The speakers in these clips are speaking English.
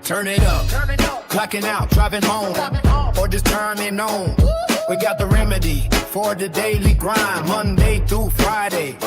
Turn it up, clocking out, driving home, or just turning on. We got the remedy for the daily grind, Monday through Friday.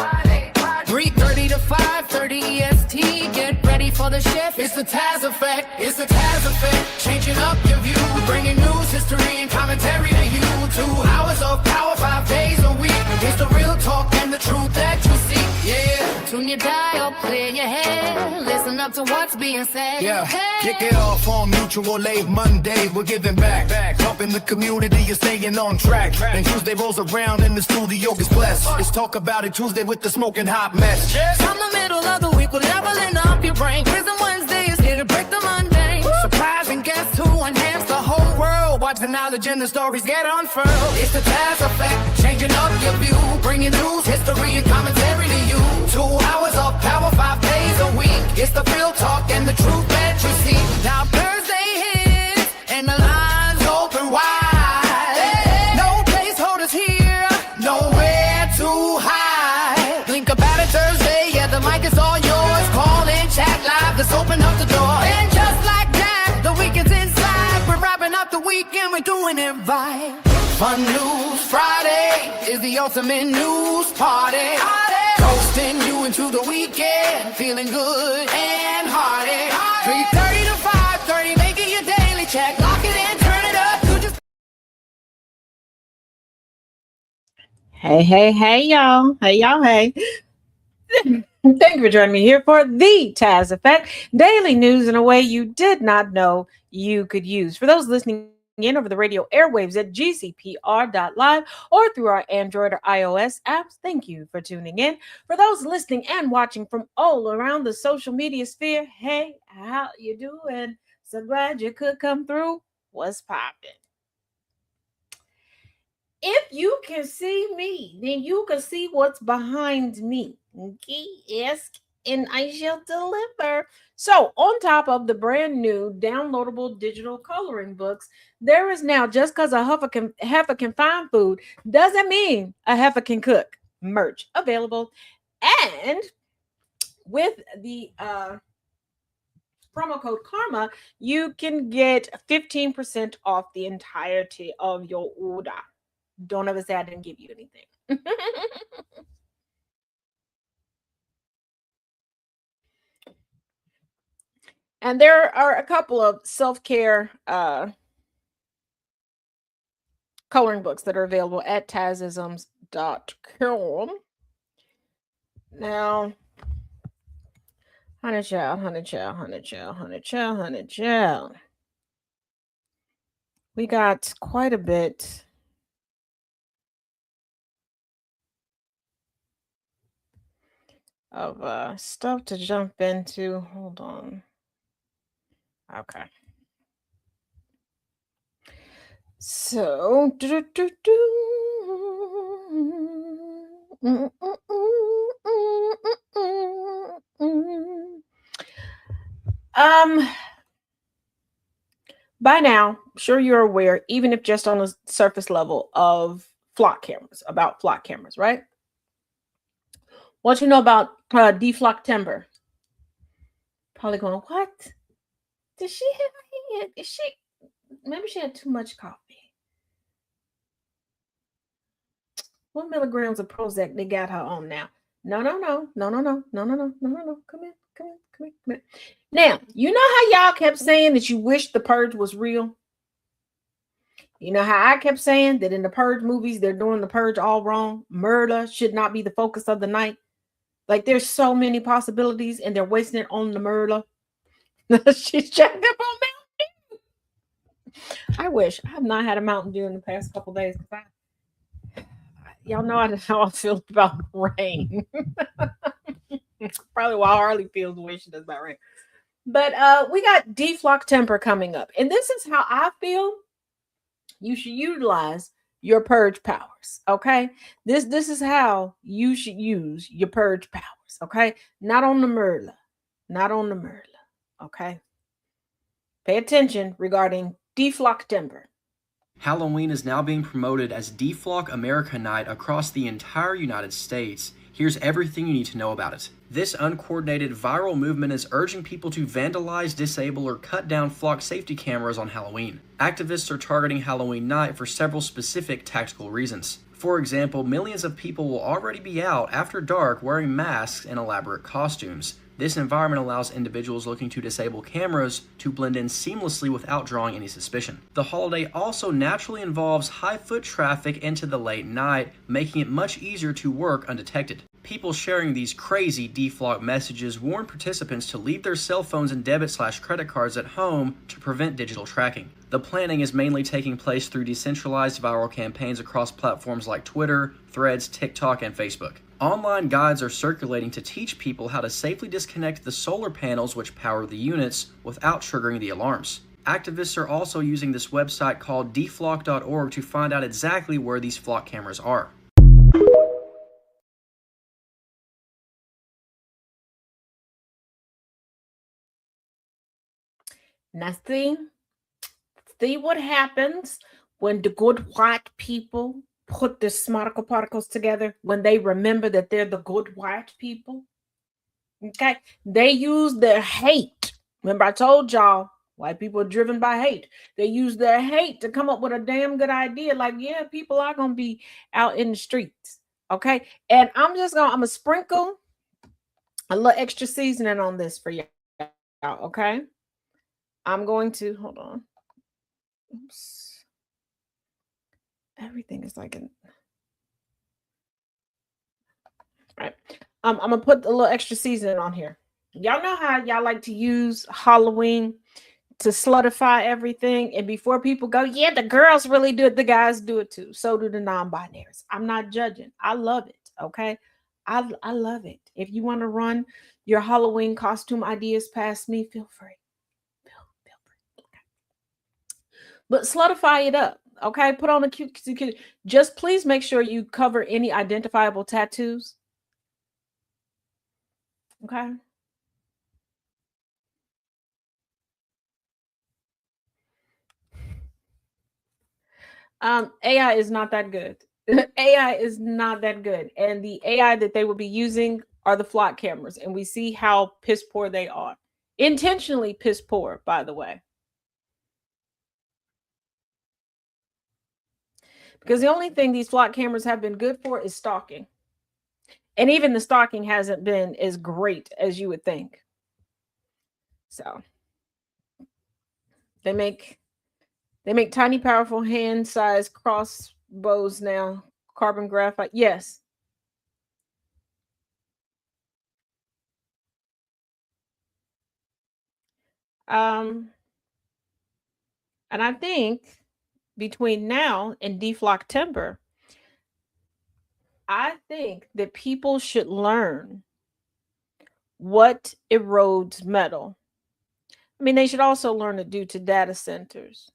3:30 to 5:30 EST. Get ready for the shift. It's the Taz effect. It's the Taz effect. Changing up your view, bringing news, history, and commentary to you. 2 hours of power, 5 days a week. It's the real talk and the truth that you seek. Yeah. Tune your dial, clear your head. Listen up to what's being said. Yeah. Kick it off on Mutual Aid Monday. We're giving back. Helping the community. You're staying on track. And Tuesday rolls around and the studio gets blessed. It's Talk About It Tuesday with the smoking hot mess. From the middle of the week, we're leveling up your brain. Prison Wednesday is here to break the mundane. Surprising guests who enhance the whole world. Watch the knowledge and the stories get unfurled. It's the Taz effect, changing up your view. Bringing news, history, and commentary to you. 2 hours of power, 5 days a week. It's the real talk and the truth that you see. Now Thursday hits and the lines open wide. No placeholders here, nowhere to hide. Think about it Thursday, yeah, the mic is all yours. Call in, chat live, let's open up the door. And just like that, the weekend's inside. We're wrapping up the weekend, we're doing it right. Fun News Friday is the ultimate news party. Coasting you into the weekend, feeling good and hearty. 3:30 to 5:30, making your daily check. Lock it in, turn it up. You just Hey, y'all. Hey. Thank you for joining me here for the Taz Effect, daily news in a way you did not know you could use. For those listening in over the radio airwaves at GCPR.live or through our Android or iOS apps, thank you for tuning in. For those listening and watching from all around the social media sphere, hey, how you doing? So glad you could come through. What's poppin'? If you can see me, then you can see what's behind me. Okay, yes, and I shall deliver. So, on top of the brand new downloadable digital coloring books, there is now, just because a heifer can find food, doesn't mean a heifer can cook. Merch available. And with the promo code KARMA, you can get 15% off the entirety of your order. Don't ever say I didn't give you anything. And there are a couple of self-care coloring books that are available at tazisms.com. Now, honey child. We got quite a bit of stuff to jump into. Hold on. Okay. So, by now, I'm sure you're aware, even if just on the surface level, of flock cameras, right? What you know about deflock timber? Probably going, what? Did she have? Maybe she had too much coffee. What milligrams of Prozac they got her on now? No. Come here. Now, you know how y'all kept saying that you wish the purge was real? You know how I kept saying that in the purge movies, they're doing the purge all wrong? Murder should not be the focus of the night. Like, there's so many possibilities and they're wasting it on the murder. She's checked up on Mountain Dew. I wish. I have not had a Mountain Dew in the past couple days. Y'all know how I feel about rain. Probably why Harley feels the way she does about rain. But we got deflock temper coming up. And this is how I feel you should utilize your purge powers. Okay. This is how you should use your purge powers. Okay. Not on the murder. Okay. Pay attention regarding deflock timber. Halloween is now being promoted as Deflock America Night across the entire United States. Here's everything you need to know about it. This uncoordinated viral movement is urging people to vandalize, disable, or cut down flock safety cameras on Halloween. Activists are targeting Halloween night for several specific tactical reasons. For example, millions of people will already be out after dark wearing masks and elaborate costumes. This environment allows individuals looking to disable cameras to blend in seamlessly without drawing any suspicion. The holiday also naturally involves high foot traffic into the late night, making it much easier to work undetected. People sharing these crazy deflock messages warn participants to leave their cell phones and debit/credit cards at home to prevent digital tracking. The planning is mainly taking place through decentralized viral campaigns across platforms like Twitter, Threads, TikTok, and Facebook. Online guides are circulating to teach people how to safely disconnect the solar panels which power the units without triggering the alarms. Activists are also using this website called deflock.org to find out exactly where these flock cameras are. Now see what happens when the good white people put the smarticle particles together, when they remember that they're the good white people. Okay, they use their hate. Remember, I told y'all white people are driven by hate. They use their hate to come up with a damn good idea. Like, yeah, people are gonna be out in the streets. Okay, and I'm gonna sprinkle a little extra seasoning on this for y'all. Okay, I'm going to hold on. Oops. Everything is like an right. I'm gonna put a little extra seasoning on here. Y'all know how y'all like to use Halloween to slutify everything, and before people go, yeah, the girls really do it, the guys do it too. So do the non-binaries. I'm not judging. I love it. Okay, I love it. If you want to run your Halloween costume ideas past me, feel free. Feel free. Okay. But slutify it up. Okay, put on a cute. Just please make sure you cover any identifiable tattoos. Okay. AI is not that good. AI is not that good. And the AI that they will be using are the flock cameras. And we see how piss poor they are. Intentionally piss poor, by the way. Because the only thing these flock cameras have been good for is stalking. And even the stalking hasn't been as great as you would think. So they make tiny, powerful hand-sized crossbows now. Carbon graphite. Yes. And I think between now and deflock timber, I think that people should learn what erodes metal. I mean, they should also learn to do to data centers.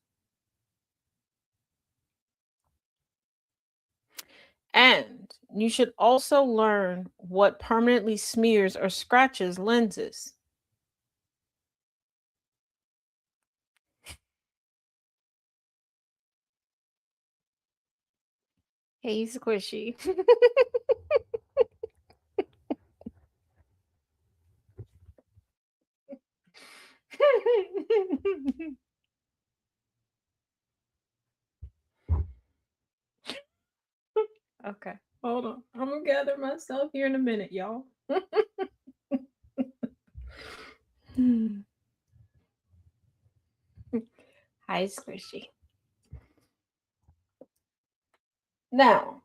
And you should also learn what permanently smears or scratches lenses. Hey, squishy. Okay, hold on. I'm gonna gather myself here in a minute, y'all. Hi, squishy. Now,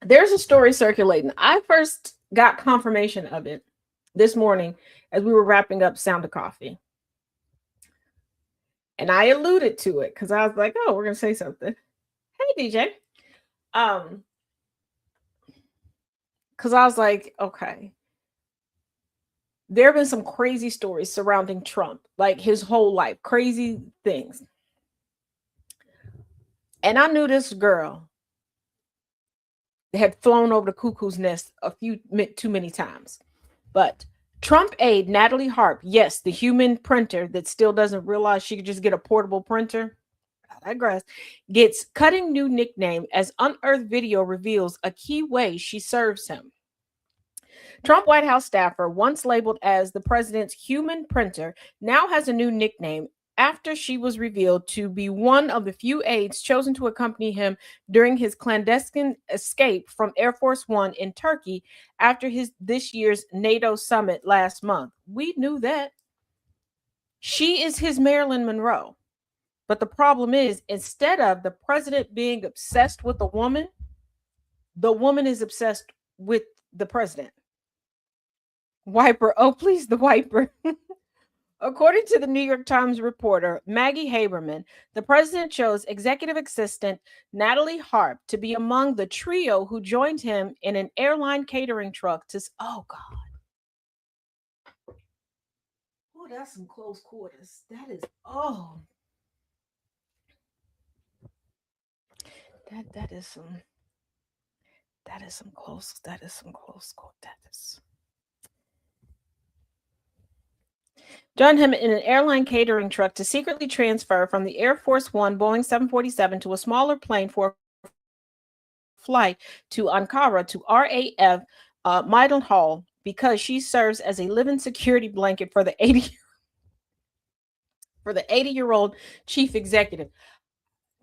there's a story circulating. I first got confirmation of it this morning as we were wrapping up Sound of Coffee. And I alluded to it because I was like, oh, we're going to say something. Hey, DJ. Because I was like, okay. There have been some crazy stories surrounding Trump, like his whole life, crazy things. And I knew this girl had flown over the cuckoo's nest a few too many times. But Trump aide Natalie Harp, yes, the human printer that still doesn't realize she could just get a portable printer, I digress, gets cutting new nickname as unearthed video reveals a key way she serves him. Trump White House staffer, once labeled as the president's human printer, now has a new nickname after she was revealed to be one of the few aides chosen to accompany him during his clandestine escape from Air Force One in Turkey after his this year's NATO summit last month. We knew that. She is his Marilyn Monroe. But the problem is, instead of the president being obsessed with the woman is obsessed with the president. Wiper. Oh, please, the wiper. According to the New York Times reporter Maggie Haberman, the president chose executive assistant Natalie Harp to be among the trio who joined him in an airline catering truck to. Oh, God. Oh, that's some close quarters. That is. Oh, that is some. That is some close. That is some close. That is. Joined him in an airline catering truck to secretly transfer from the Air Force One Boeing 747 to a smaller plane for a flight to Ankara to RAF Maidan Hall because she serves as a living security blanket for the 80-year-old chief executive.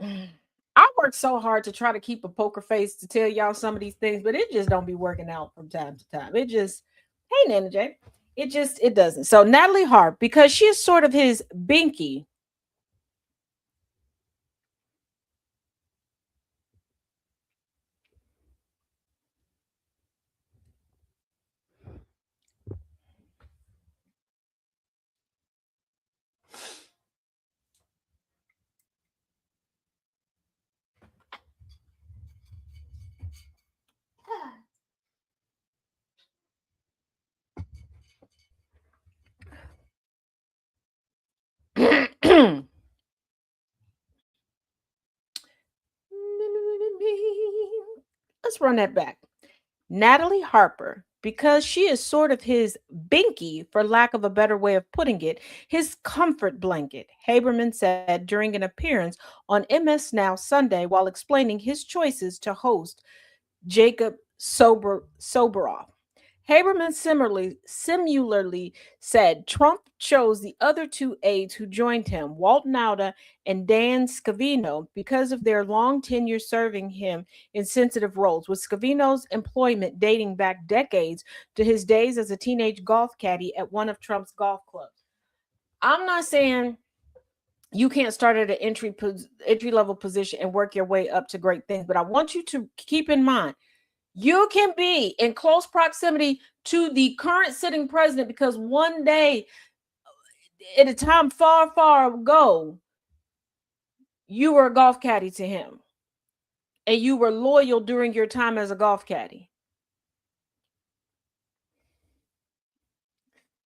I worked so hard to try to keep a poker face to tell y'all some of these things, but it just don't be working out from time to time. It just, hey, Nana J, it doesn't. So Natalie Harp, because she is sort of his binky. Let's run that back. Natalie Harper, because she is sort of his binky, for lack of a better way of putting it, his comfort blanket, Haberman said during an appearance on MS Now Sunday while explaining his choices to host Jacob Soberoff. Haberman similarly said Trump chose the other two aides who joined him, Walt Nauta and Dan Scavino, because of their long tenure serving him in sensitive roles, with Scavino's employment dating back decades to his days as a teenage golf caddy at one of Trump's golf clubs. I'm not saying you can't start at an entry level position and work your way up to great things, but I want you to keep in mind you can be in close proximity to the current sitting president because one day, at a time far, far ago, you were a golf caddy to him and you were loyal during your time as a golf caddy.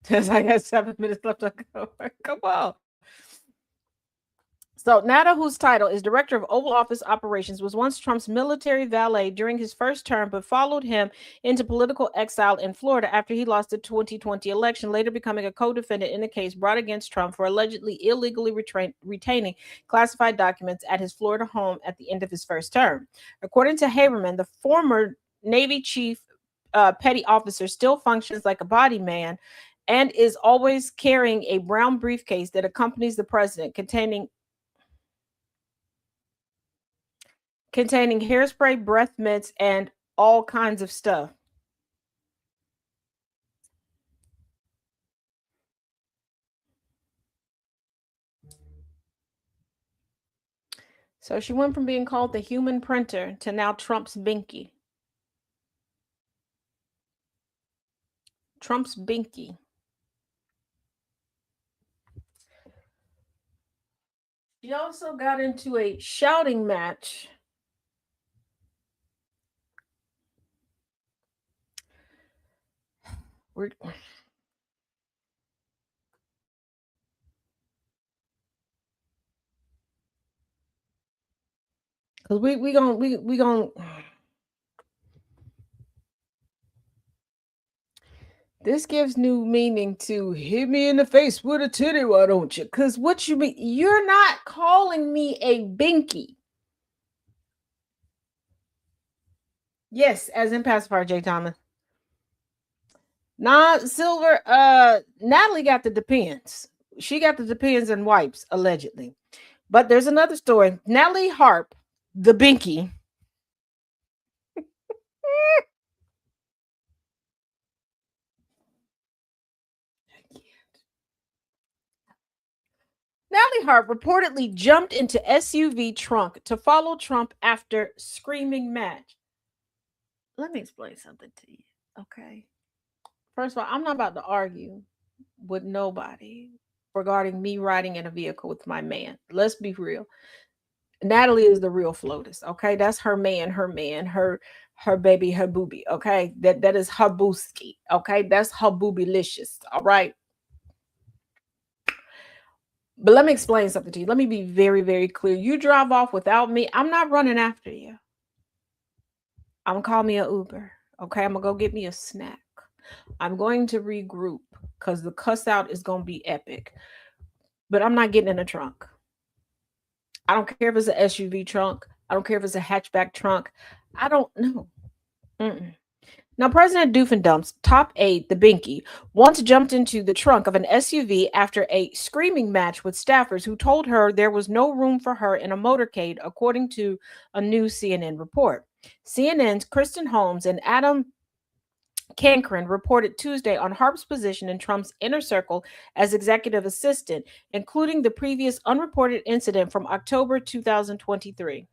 Because I got 7 minutes left to go. Come on. So Nada, whose title is Director of Oval Office Operations, was once Trump's military valet during his first term, but followed him into political exile in Florida after he lost the 2020 election, later becoming a co-defendant in a case brought against Trump for allegedly illegally retaining classified documents at his Florida home at the end of his first term. According to Haberman, the former Navy chief petty officer still functions like a body man and is always carrying a brown briefcase that accompanies the president containing hairspray, breath mints, and all kinds of stuff. So she went from being called the human printer to now Trump's binky. Trump's binky. She also got into a shouting match. We're because we gonna This gives new meaning to hit me in the face with a titty, why don't you? Because what you mean, you're not calling me a binky. Yes, as in pacifier, J. Thomas. Nah, Silver, Natalie got the depends. She got the depends and wipes, allegedly. But there's another story. Natalie Harp, the binky. Natalie Hart reportedly jumped into SUV trunk to follow Trump after screaming match. Let me explain something to you, okay? First of all, I'm not about to argue with nobody regarding me riding in a vehicle with my man. Let's be real. Natalie is the real FLOTUS, okay? That's her man, her baby, her booby, okay? That is her booski, okay? That's her boobylicious, all right? But let me explain something to you. Let me be very, very clear. You drive off without me, I'm not running after you. I'm gonna call me a Uber. Okay, I'm gonna go get me a snack. I'm going to regroup because the cuss out is gonna be epic. But I'm not getting in the trunk. I don't care if it's an SUV trunk. I don't care if it's a hatchback trunk. I don't know. Mm-mm. Now, President Doofendump's top aide, the Binky, once jumped into the trunk of an SUV after a screaming match with staffers who told her there was no room for her in a motorcade, according to a new CNN report. CNN's Kristen Holmes and Adam Cancran reported Tuesday on Harp's position in Trump's inner circle as executive assistant, including the previous unreported incident from October 2023.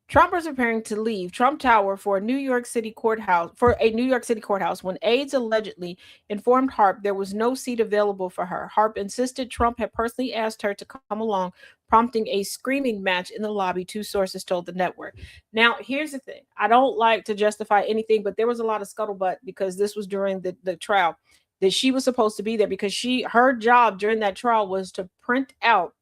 Trump was preparing to leave Trump Tower for a New York City courthouse when aides allegedly informed Harp there was no seat available for her. Harp insisted Trump had personally asked her to come along, prompting a screaming match in the lobby, two sources told the network. Now, here's the thing. I don't like to justify anything, but there was a lot of scuttlebutt because this was during the trial that she was supposed to be there because her job during that trial was to print out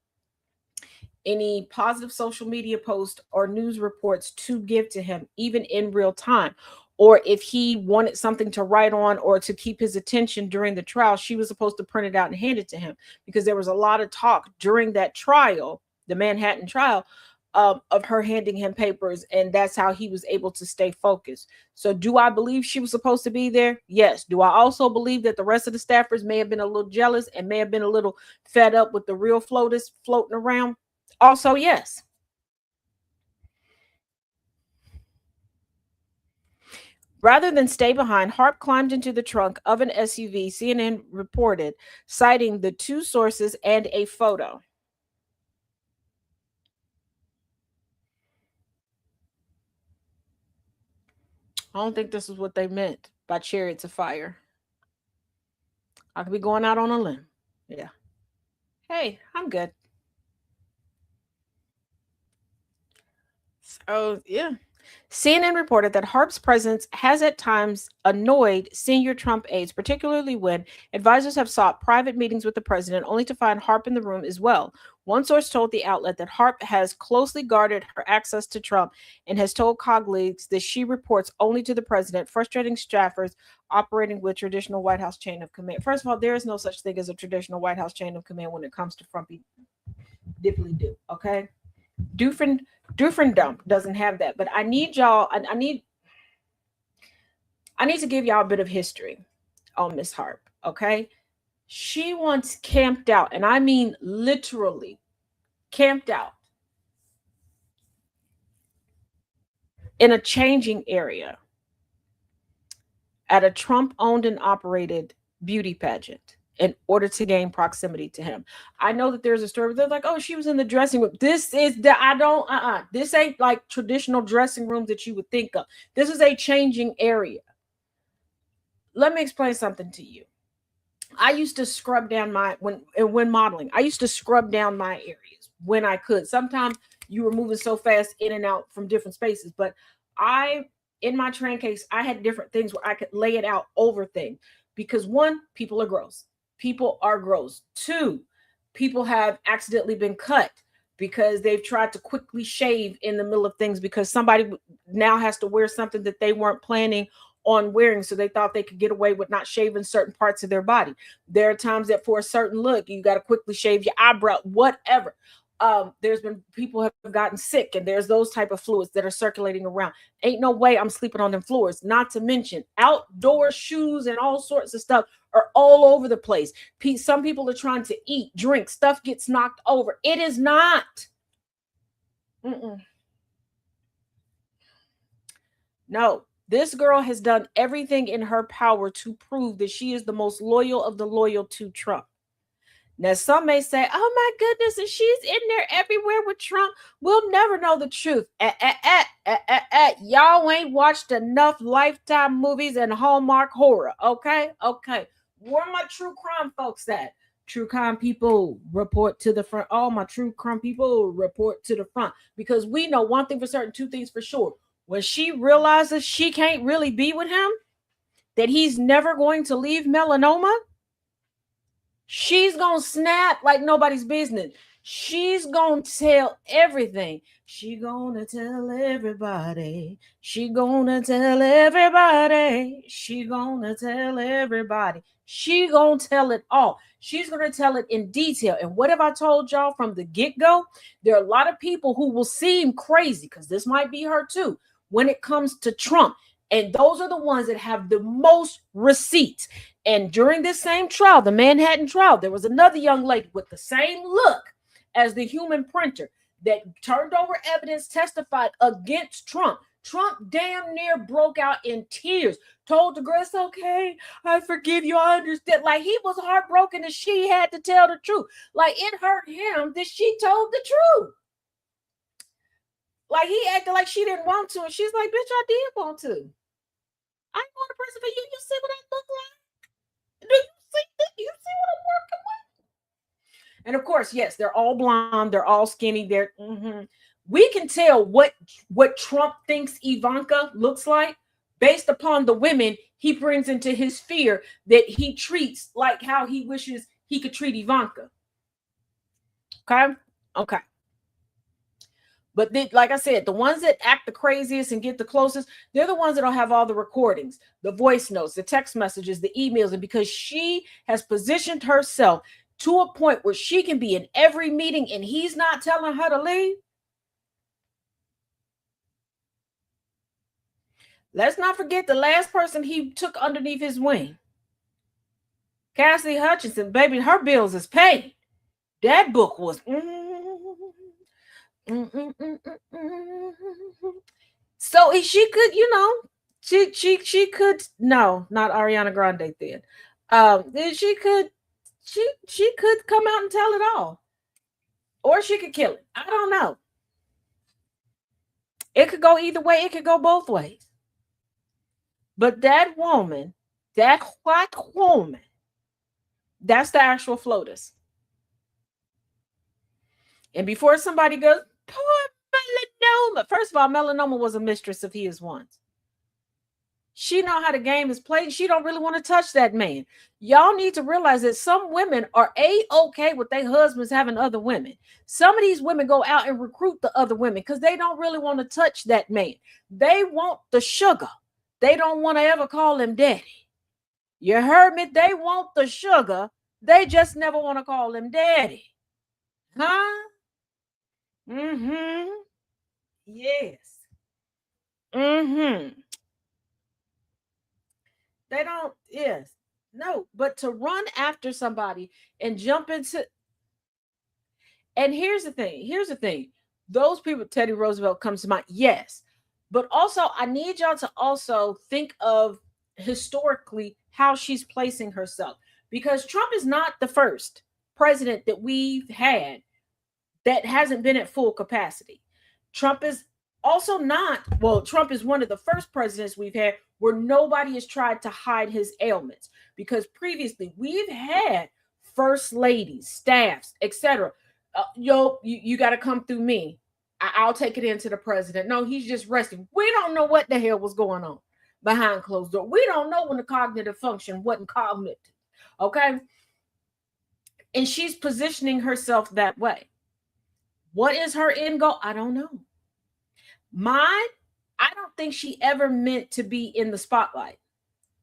any positive social media posts or news reports to give to him, even in real time. Or if he wanted something to write on or to keep his attention during the trial, she was supposed to print it out and hand it to him because there was a lot of talk during that trial, the Manhattan trial, of her handing him papers, and that's how he was able to stay focused. So, do I believe she was supposed to be there? Yes. Do I also believe that the rest of the staffers may have been a little jealous and may have been a little fed up with the real FLOTUS floating around? Also, yes. Rather than stay behind, Harp climbed into the trunk of an SUV, CNN reported, citing the two sources and a photo. I don't think this is what they meant by chariots of fire. I could be going out on a limb. Yeah. Hey, I'm good. So, yeah. CNN reported that Harp's presence has at times annoyed senior Trump aides, particularly when advisors have sought private meetings with the president only to find Harp in the room as well. One source told the outlet that Harp has closely guarded her access to Trump and has told colleagues that she reports only to the president, frustrating staffers operating with traditional White House chain of command. First of all, there is no such thing as a traditional White House chain of command when it comes to frumpy dipply do. Okay. Doofendump doesn't have that, but I need y'all. I need to give y'all a bit of history on Miss Harp. Okay, she once camped out, and I mean literally camped out in a changing area at a Trump-owned and operated beauty pageant in order to gain proximity to him. I know that there's a story where they're like, oh, she was in the dressing room. This is this ain't like traditional dressing rooms that you would think of. This is a changing area. Let me explain something to you. I used to scrub down when modeling. I used to scrub down my areas when I could. Sometimes you were moving so fast in and out from different spaces, but in my train case, I had different things where I could lay it out over things because one, people are gross. People are gross. Two, people have accidentally been cut. because they've tried to quickly shave in the middle of things because somebody now has to wear something that they weren't planning on wearing. So they thought they could get away with not shaving certain parts of their body. There are times that for a certain look, you got to quickly shave your eyebrow, whatever. There's been people have gotten sick, and there's those type of fluids that are circulating around. Ain't no way I'm sleeping on them floors. Not to mention outdoor shoes and all sorts of stuff are all over the place. Some people are trying to eat, drink, stuff gets knocked over. It is not. No, this girl has done everything in her power to prove that she is the most loyal of the loyal to Trump. Now, some may say, oh my goodness, and she's in there everywhere with Trump. We'll never know the truth. Y'all ain't watched enough Lifetime movies and Hallmark horror, okay? Okay. Where are my true crime folks at? True crime people, report to the front. All my true crime people, report to the front. Because we know one thing for certain, two things for sure. When she realizes she can't really be with him, that he's never going to leave melanoma, she's going to snap like nobody's business. She's going to tell everything. She going to tell everybody. She going to tell everybody. She going to tell everybody. She going to tell it all. She's going to tell it in detail. And what have I told y'all from the get-go? There are a lot of people who will seem crazy, because this might be her too, when it comes to Trump. And those are the ones that have the most receipts. And during this same trial, the Manhattan trial, there was another young lady with the same look as the human printer that turned over evidence, testified against Trump. Trump damn near broke out in tears, told the girl, it's okay, I forgive you, I understand. Like, he was heartbroken and she had to tell the truth. Like, it hurt him that she told the truth. Like, he acted like she didn't want to, and she's like, bitch, I did want to. I ain't going to prison for you. You see what I look like? Do you see that? You see what I'm working with? And of course, yes, they're all blonde. They're all skinny. We can tell what Trump thinks Ivanka looks like based upon the women he brings into his sphere that he treats like how he wishes he could treat Ivanka. Okay. But like I said, the ones that act the craziest and get the closest, they're the ones that'll have all the recordings, the voice notes, the text messages, the emails. And because she has positioned herself to a point where she can be in every meeting and he's not telling her to leave. Let's not forget the last person he took underneath his wing. Cassidy Hutchinson, baby, her bills is paid. That book was... So she could, she could, no, not Ariana Grande then. She could come out and tell it all. Or she could kill it. I don't know. It could go either way. It could go both ways. But that woman, that white woman, that's the actual FLOTUS. And before somebody goes, poor melanoma. First of all, melanoma was a mistress of his once. She know how the game is played. She don't really want to touch that man. Y'all need to realize that some women are okay with their husbands having other women. Some of these women go out and recruit the other women because they don't really want to touch that man. They want the sugar. They don't want to ever call him daddy. You heard me? They want the sugar. They just never want to call him daddy. Huh? Yes. They don't, yes. No, but to run after somebody and jump into, and here's the thing. Those people, Teddy Roosevelt comes to mind, yes. But also, I need y'all to also think of historically how she's placing herself. Because Trump is not the first president that we've had that hasn't been at full capacity. Trump is also not, Trump is one of the first presidents we've had where nobody has tried to hide his ailments, because previously we've had first ladies, staffs, etc. You got to come through me. I'll take it into the president. No, he's just resting. We don't know what the hell was going on behind closed doors. We don't know when the cognitive function wasn't cognitive. Okay. And she's positioning herself that way. What is her end goal? I don't know. I don't think she ever meant to be in the spotlight.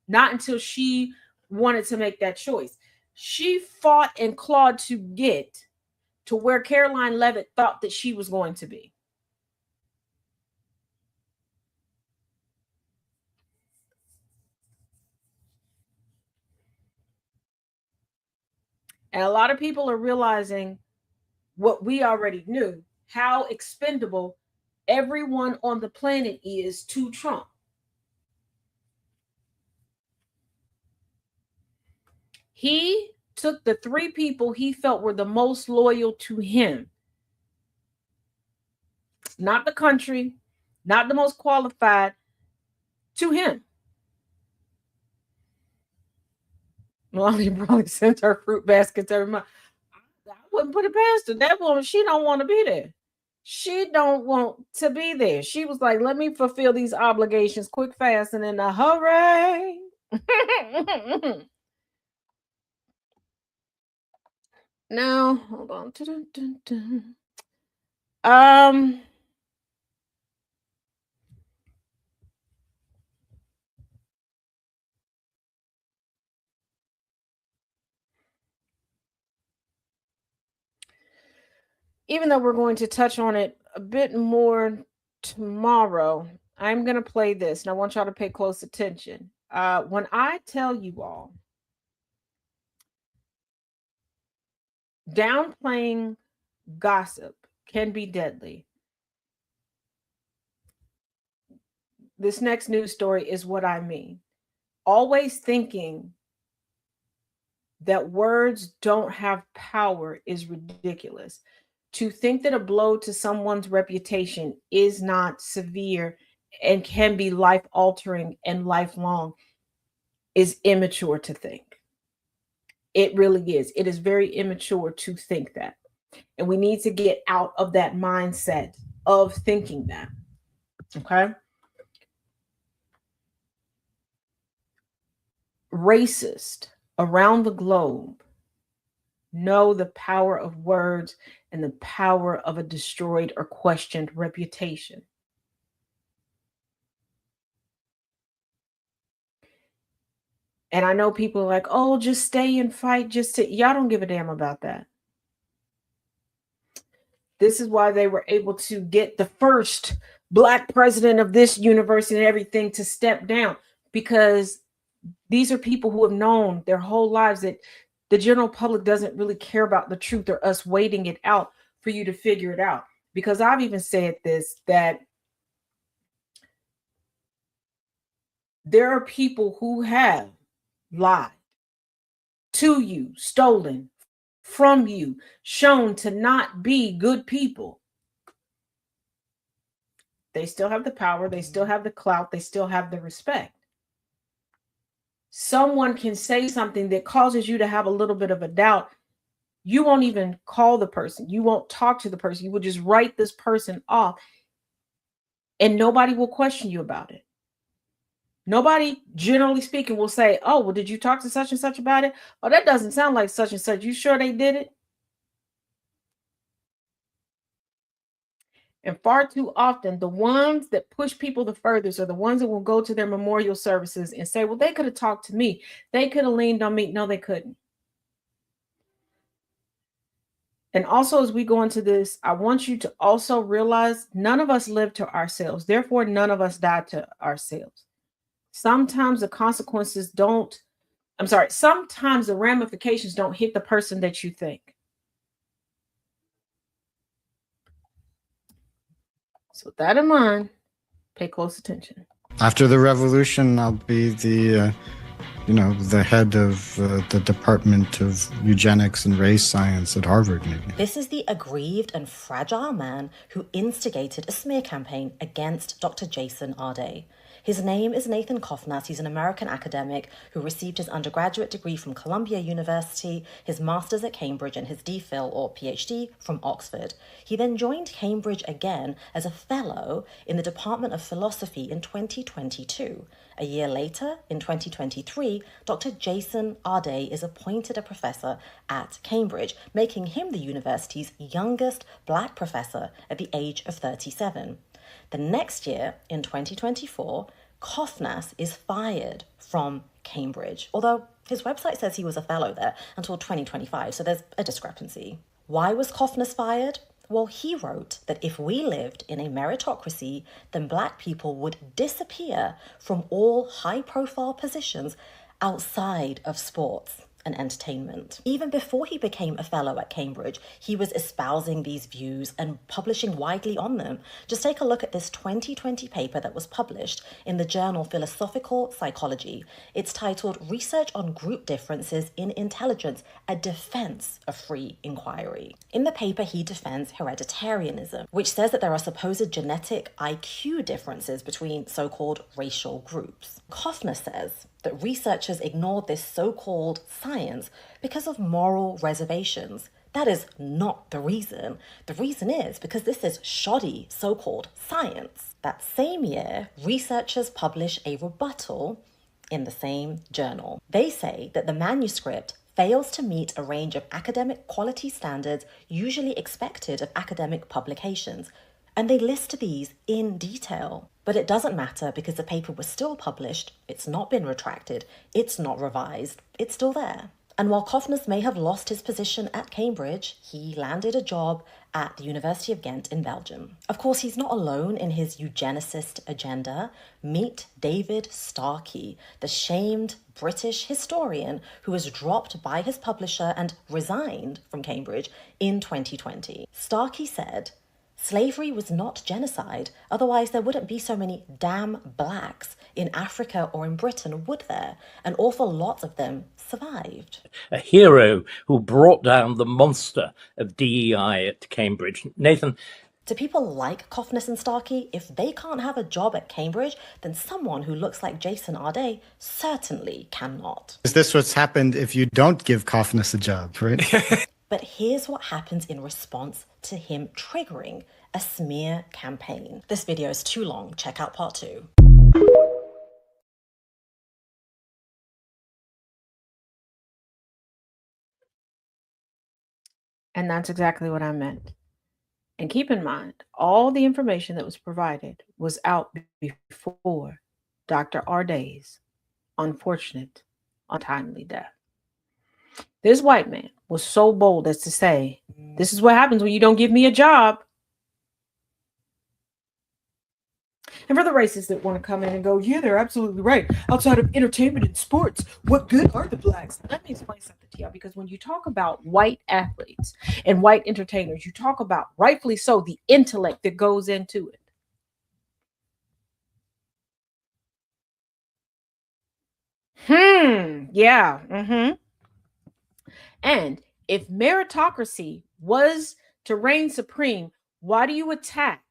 Not until she wanted to make that choice. She fought and clawed to get to where Caroline Levitt thought that she was going to be. And a lot of people are realizing what we already knew, how expendable everyone on the planet is to Trump. He took the 3 people he felt were the most loyal to him. Not the country, not the most qualified, to him. Melania probably sent her fruit baskets every month. I wouldn't put it past her. That woman, she don't want to be there. She don't want to be there. She was like, let me fulfill these obligations quick, fast, and in a hurry. Now, hold on. Even though we're going to touch on it a bit more tomorrow, I'm going to play this, and I want y'all to pay close attention. When I tell you all, downplaying gossip can be deadly. This next news story is what I mean. Always thinking that words don't have power is ridiculous. To think that a blow to someone's reputation is not severe and can be life-altering and lifelong is immature to think. It really is. It is very immature to think that. And we need to get out of that mindset of thinking that. Okay? Racists around the globe know the power of words and the power of a destroyed or questioned reputation. And I know people are like, oh, just stay and fight. Y'all don't give a damn about that. This is why they were able to get the first Black president of this university and everything to step down, because these are people who have known their whole lives that the general public doesn't really care about the truth or us waiting it out for you to figure it out. Because I've even said this, that there are people who have lied to you, stolen from you, shown to not be good people. They still have the power, they still have the clout, they still have the respect. Someone can say something that causes you to have a little bit of a doubt. You won't even call the person. You won't talk to the person. You will just write this person off, and nobody will question you about it. Nobody, generally speaking, will say, oh, well, did you talk to such and such about it? Oh, that doesn't sound like such and such. You sure they did it? And far too often, the ones that push people the furthest are the ones that will go to their memorial services and say, well, they could have talked to me. They could have leaned on me. No, they couldn't. And also, as we go into this, I want you to also realize none of us live to ourselves. Therefore, none of us die to ourselves. Sometimes the consequences sometimes the ramifications don't hit the person that you think. So with that in mind, pay close attention. After the revolution, I'll be the head of the Department of Eugenics and Race Science at Harvard, maybe. This is the aggrieved and fragile man who instigated a smear campaign against Dr. Jason Arday. His name is Nathan Kofnas. He's an American academic who received his undergraduate degree from Columbia University, his master's at Cambridge, and his DPhil or PhD from Oxford. He then joined Cambridge again as a fellow in the Department of Philosophy in 2022. A year later, in 2023, Dr. Jason Arday is appointed a professor at Cambridge, making him the university's youngest Black professor at the age of 37. The next year, in 2024, Kofnas is fired from Cambridge, although his website says he was a fellow there until 2025, so there's a discrepancy. Why was Kofnas fired? Well, he wrote that if we lived in a meritocracy, then Black people would disappear from all high-profile positions outside of sports and entertainment. Even before he became a fellow at Cambridge, he was espousing these views and publishing widely on them. Just take a look at this 2020 paper that was published in the journal Philosophical Psychology. It's titled Research on Group Differences in Intelligence, a Defense of Free Inquiry. In the paper, he defends hereditarianism, which says that there are supposed genetic IQ differences between so-called racial groups. Kofnas says that researchers ignored this so-called science because of moral reservations. That is not the reason. The reason is because this is shoddy so-called science. That same year, researchers publish a rebuttal in the same journal. They say that the manuscript fails to meet a range of academic quality standards usually expected of academic publications, and they list these in detail. But it doesn't matter because the paper was still published, it's not been retracted, it's not revised, it's still there. And while Kofnas may have lost his position at Cambridge, he landed a job at the University of Ghent in Belgium. Of course, he's not alone in his eugenicist agenda. Meet David Starkey, the shamed British historian who was dropped by his publisher and resigned from Cambridge in 2020. Starkey said, "Slavery was not genocide, otherwise there wouldn't be so many damn Blacks in Africa or in Britain, would there? An awful lot of them survived." A hero who brought down the monster of DEI at Cambridge. Nathan? To people like Kofnas and Starkey, if they can't have a job at Cambridge, then someone who looks like Jason Arday certainly cannot. Is this what's happened if you don't give Kofnas a job, right? But here's what happens in response to him triggering a smear campaign. This video is too long. Check out part 2. And that's exactly what I meant. And keep in mind, all the information that was provided was out before Dr. Arday's unfortunate, untimely death. This white man was so bold as to say, "This is what happens when you don't give me a job." And for the racists that want to come in and go, "Yeah, they're absolutely right. Outside of entertainment and sports, what good are the Blacks?" Let me explain something to y'all, because when you talk about white athletes and white entertainers, you talk about, rightfully so, the intellect that goes into it. And if meritocracy was to reign supreme, why do you attack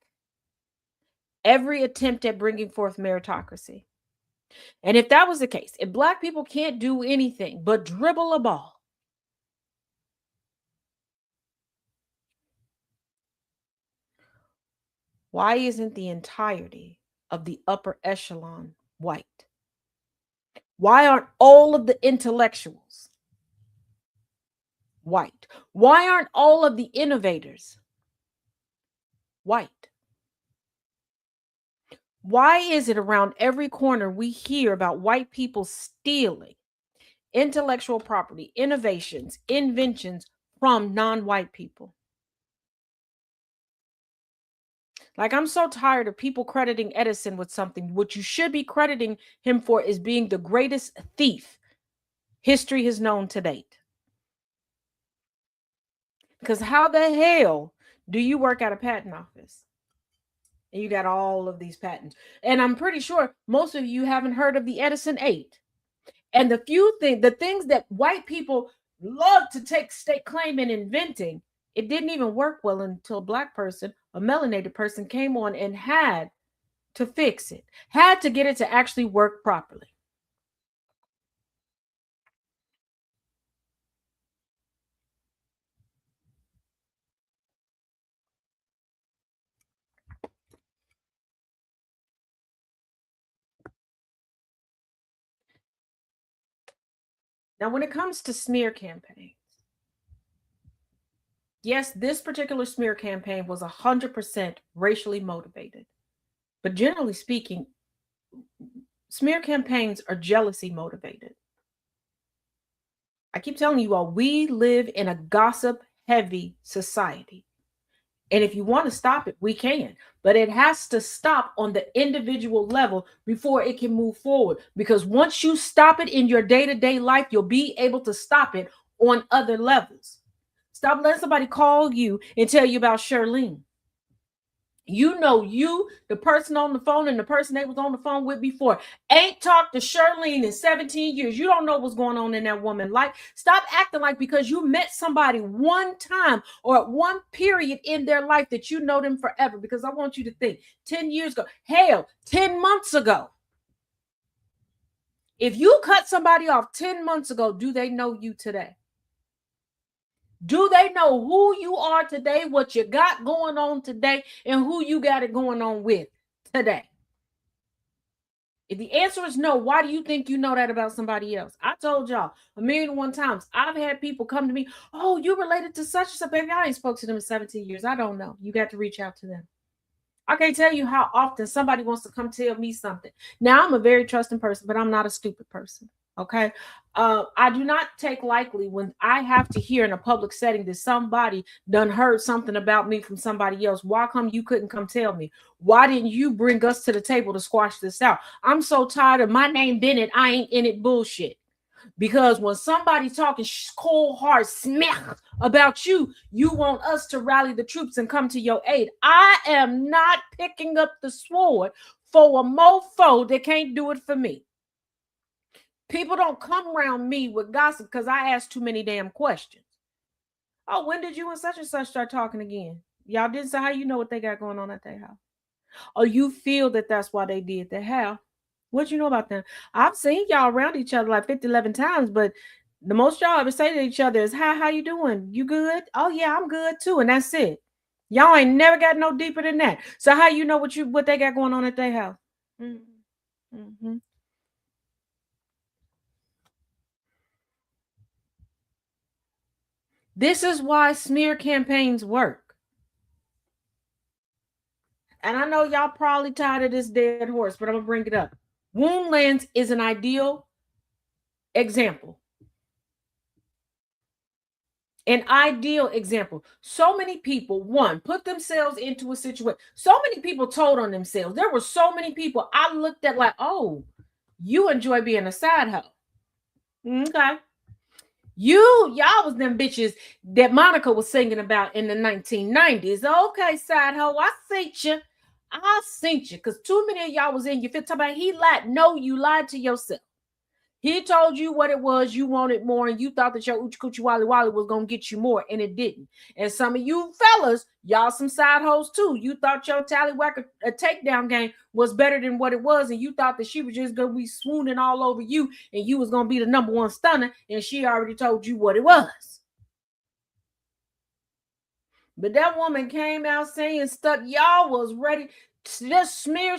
every attempt at bringing forth meritocracy? And if that was the case, if Black people can't do anything but dribble a ball, why isn't the entirety of the upper echelon white? Why aren't all of the intellectuals white? Why aren't all of the innovators white? Why is it around every corner we hear about white people stealing intellectual property, innovations, inventions from non-white people? Like, I'm so tired of people crediting Edison with something. What you should be crediting him for is being the greatest thief history has known to date. Because how the hell do you work at a patent office and you got all of these patents? And I'm pretty sure most of you haven't heard of the Edison 8. And the things that white people love to stake claim in inventing, it didn't even work well until a Black person, a melanated person, came on and had to fix it, had to get it to actually work properly. Now, when it comes to smear campaigns, yes, this particular smear campaign was 100% racially motivated. But generally speaking, smear campaigns are jealousy motivated. I keep telling you all, we live in a gossip heavy society. And if you want to stop it, we can. But it has to stop on the individual level before it can move forward. Because once you stop it in your day-to-day life, you'll be able to stop it on other levels. Stop letting somebody call you and tell you about Shirlene. You know, the person on the phone and the person they was on the phone with before ain't talked to Shirlene in 17 years. You don't know what's going on in that woman's life. Stop acting like because you met somebody one time or at one period in their life that you know them forever. Because I want you to think 10 years ago, hell, 10 months ago. If you cut somebody off 10 months ago, do they know you today? Do they know who you are today, what you got going on today, and who you got it going on with today? If the answer is no, why do you think you know that about somebody else? I told y'all 1,000,001 times. I've had people come to me, oh, you related to such and such. Baby, I ain't spoke to them in 17 years. I don't know. You got to reach out to them. I can't tell you how often somebody wants to come tell me something. Now, I'm a very trusting person, but I'm not a stupid person. Okay. I do not take lightly when I have to hear in a public setting that somebody done heard something about me from somebody else. Why come you couldn't come tell me? Why didn't you bring us to the table to squash this out? I'm so tired of my name Bennett, I ain't in it bullshit. Because when somebody's talking cold hard smack about you, you want us to rally the troops and come to your aid. I am not picking up the sword for a mofo that can't do it for me. People don't come around me with gossip because I ask too many damn questions. Oh, when did you and such start talking again? Y'all didn't say how you know what they got going on at their house. Oh, you feel that that's why they did that. How? What you know about them? I've seen y'all around each other like 50, 11 times, but the most y'all ever say to each other is, hi, how you doing? You good? Oh, yeah, I'm good too. And that's it. Y'all ain't never got no deeper than that. So how you know what they got going on at their house? Mm-hmm. This is why smear campaigns work. And I know y'all probably tired of this dead horse, but I'm going to bring it up. Woundlands is an ideal example. An ideal example. So many people, one, put themselves into a situation. So many people told on themselves. There were so many people I looked at like, oh, you enjoy being a side hoe. Okay. Y'all was them bitches that Monica was singing about in the 1990s. Okay, side hoe, I seen you. Because too many of y'all was in your fit. Talking about he lied. No, you lied to yourself. He told you what it was. You wanted more, and you thought that your Uchi Coochie Wally Wally was going to get you more, and it didn't. And some of you fellas, y'all some side hoes too. You thought your tallywhacker a takedown game was better than what it was, and you thought that she was just going to be swooning all over you, and you was going to be the number one stunner, and she already told you what it was. But that woman came out saying stuff. Y'all was ready. Just smear.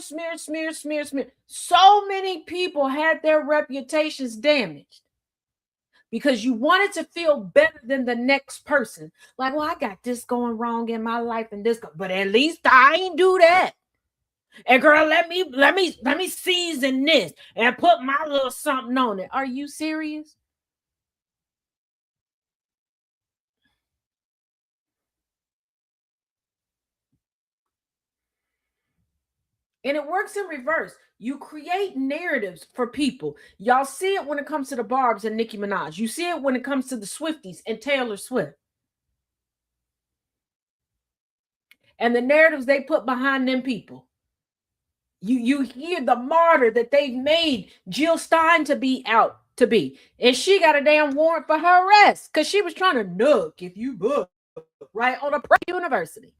So many people had their reputations damaged because you wanted to feel better than the next person. Like, well, I got this going wrong in my life and this, but at least I ain't do that. And girl, let me season this and put my little something on it. Are you serious? And it works in reverse. You create narratives for people. Y'all see it when it comes to the Barbs and Nicki Minaj. You see it when it comes to the Swifties and Taylor Swift. And the narratives they put behind them people. You hear the martyr that they've made Jill Stein to be out to be. And she got a damn warrant for her arrest because she was trying to nook if you book, right, on a pre-university.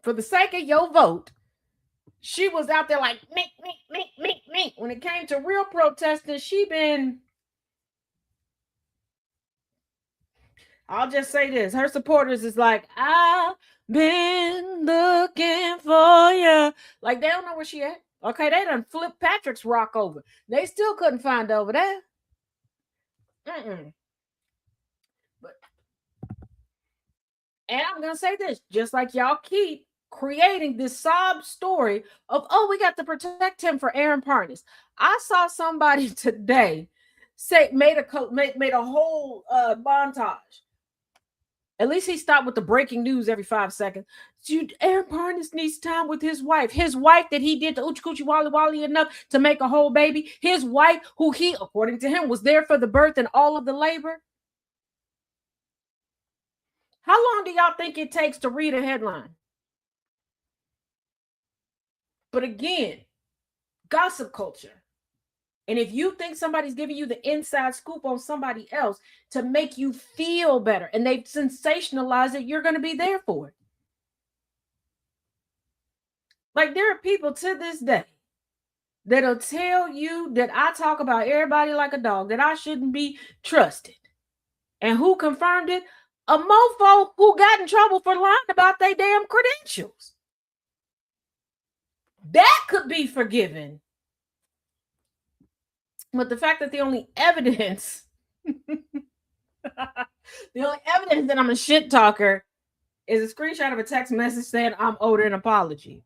for the sake of your vote, she was out there like, me. When it came to real protesting, I'll just say this. Her supporters is like, I've been looking for you. Like, they don't know where she at. Okay, they done flipped Patrick's rock over. They still couldn't find over there. And I'm going to say this, just like y'all keep creating this sob story of, oh, we got to protect him for Aaron Parnas. I saw somebody today made a whole montage. At least he stopped with the breaking news every 5 seconds. Aaron Parnas needs time with his wife. His wife that he did the Oochie Coochie Wally Wally enough to make a whole baby. His wife, who he, according to him, was there for the birth and all of the labor. How long do y'all think it takes to read a headline? But again, gossip culture. And if you think somebody's giving you the inside scoop on somebody else to make you feel better and they've sensationalized it, you're going to be there for it. Like, there are people to this day that'll tell you that I talk about everybody like a dog, that I shouldn't be trusted. And who confirmed it? A mofo who got in trouble for lying about their damn credentials. That could be forgiven. But the fact that the only evidence that I'm a shit talker is a screenshot of a text message saying I'm owed an apology.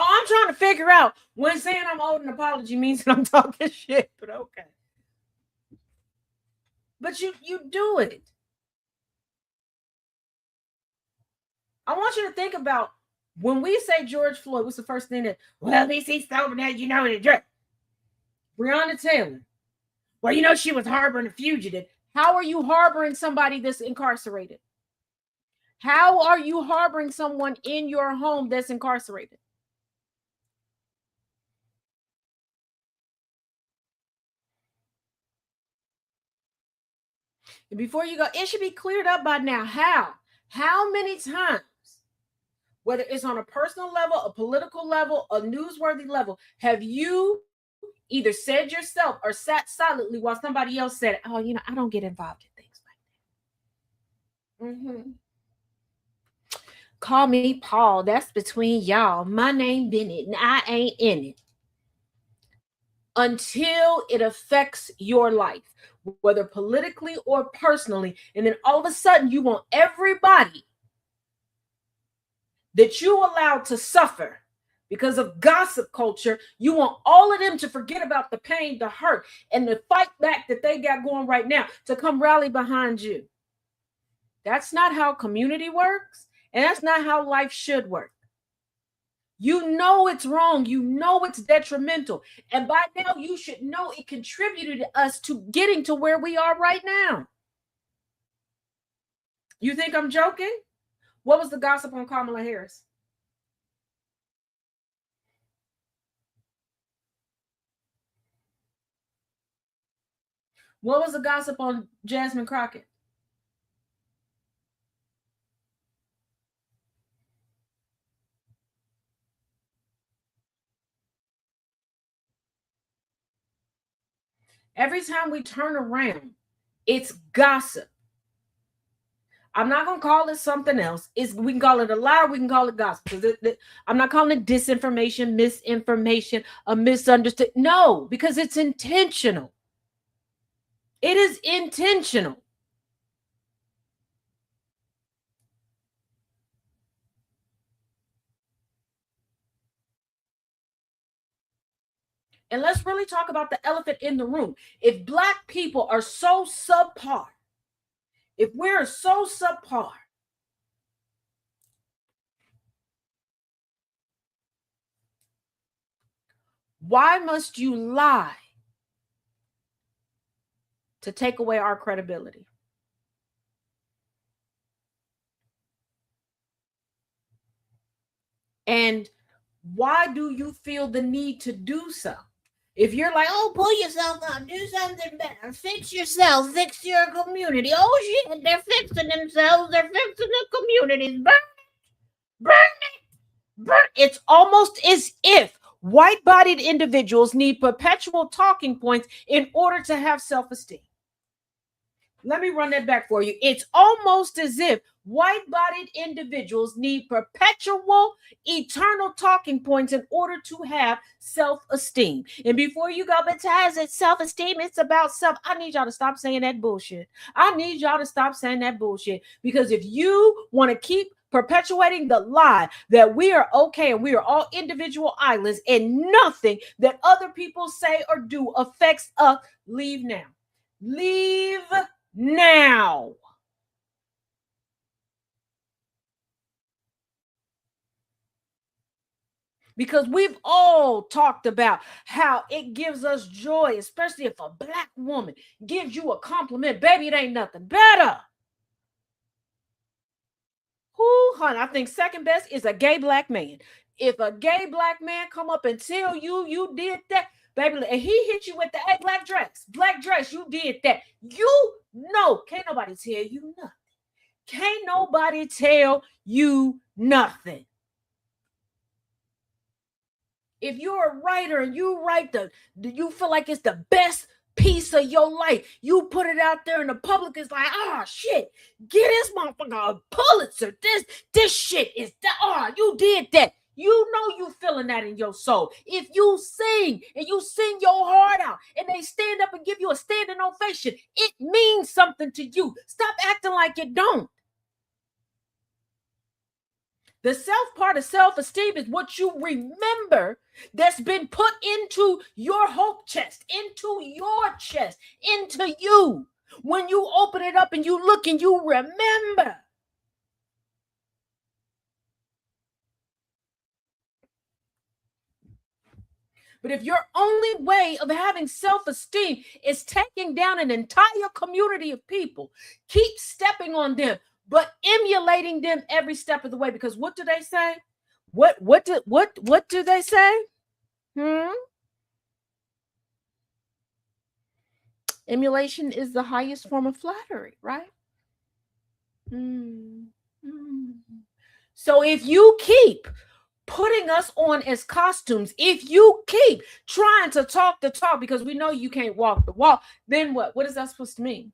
Oh, I'm trying to figure out when saying I'm owed an apology means that I'm talking shit, but okay. But you do it. I want you to think about when we say George Floyd, what's the first thing that, well, at least he's sober now, you know, the drug. Breonna Taylor. Well, you know, she was harboring a fugitive. How are you harboring somebody that's incarcerated? How are you harboring someone in your home that's incarcerated? And before you go, it should be cleared up by now. How many times, whether it's on a personal level, a political level, a newsworthy level, have you either said yourself or sat silently while somebody else said, oh, you know, I don't get involved in things like that. Call me Paul. That's between y'all. My name Bennett, and I ain't in it. Until it affects your life, whether politically or personally. And then all of a sudden you want everybody that you allowed to suffer because of gossip culture, you want all of them to forget about the pain, the hurt, and the fight back that they got going right now to come rally behind you. That's not how community works, and that's not how life should work. You know it's wrong. You know it's detrimental. And by now, you should know it contributed to us to getting to where we are right now. You think I'm joking? What was the gossip on Kamala Harris? What was the gossip on Jasmine Crockett? Every time we turn around, it's gossip. I'm not going to call it something else. We can call it a lie, we can call it gossip. I'm not calling it disinformation, misinformation, a misunderstood. No, because it's intentional. It is intentional. And let's really talk about the elephant in the room. If Black people are so subpar, if we're so subpar, why must you lie to take away our credibility? And why do you feel the need to do so? If you're like, oh, pull yourself up, do something better, fix yourself, fix your community. Oh shit, they're fixing themselves, they're fixing the communities. Burn it. It's almost as if white-bodied individuals need perpetual talking points in order to have self-esteem. Let me run that back for you. It's almost as if white-bodied individuals need perpetual, eternal talking points in order to have self-esteem. And before you go, but Taz, it's self-esteem, it's about self. I need y'all to stop saying that bullshit. I need y'all to stop saying that bullshit. Because if you want to keep perpetuating the lie that we are okay and we are all individual islands and nothing that other people say or do affects us, leave now. Leave now. Because we've all talked about how it gives us joy, especially if a black woman gives you a compliment. Baby, it ain't nothing better. Who, honey, I think second best is a gay black man. If a gay black man come up and tell you did that, baby, and he hit you with the hey, black dress, you did that. You know, can't nobody tell you nothing. Can't nobody tell you nothing. If you're a writer and you write you feel like it's the best piece of your life, you put it out there and the public is like, oh shit, get this motherfucker a Pulitzer. This shit is that. Oh, you did that. You know you feeling that in your soul. If you sing and you sing your heart out and they stand up and give you a standing ovation, it means something to you. Stop acting like it don't. The self part of self-esteem is what you remember that's been put into your hope chest, into your chest, into you. When you open it up and you look and you remember. But if your only way of having self-esteem is taking down an entire community of people, keep stepping on them, but emulating them every step of the way. Because what do they say? What do they say? Emulation is the highest form of flattery, right? So if you keep putting us on as costumes, if you keep trying to talk the talk because we know you can't walk the walk, then what? What is that supposed to mean?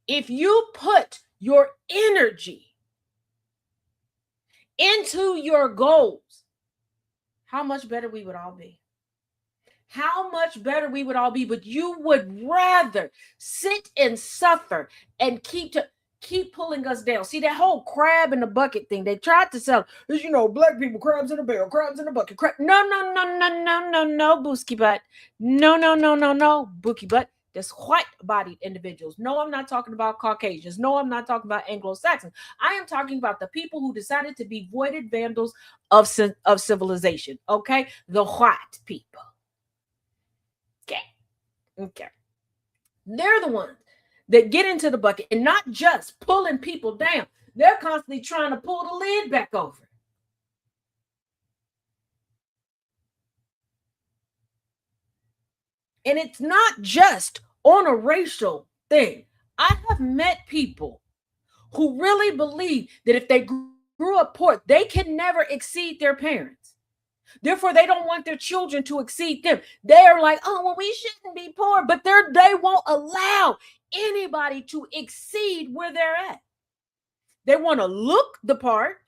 If you put your energy into your goals, how much better we would all be. How much better we would all be, but you would rather sit and suffer and keep pulling us down. See, that whole crab in the bucket thing, they tried to sell is, black people, crabs in a barrel, crabs in a bucket. No, Booski butt. No, Bookie butt. That's white-bodied individuals. No, I'm not talking about Caucasians. No, I'm not talking about Anglo-Saxons. I am talking about the people who decided to be voided vandals of civilization, okay? The white people. Okay. They're the ones that get into the bucket and not just pulling people down. They're constantly trying to pull the lid back over. And it's not just on a racial thing. I have met people who really believe that if they grew up poor, they can never exceed their parents. Therefore, they don't want their children to exceed them. They're like, oh, well, we shouldn't be poor, but they won't allow anybody to exceed where they're at. They want to look the part.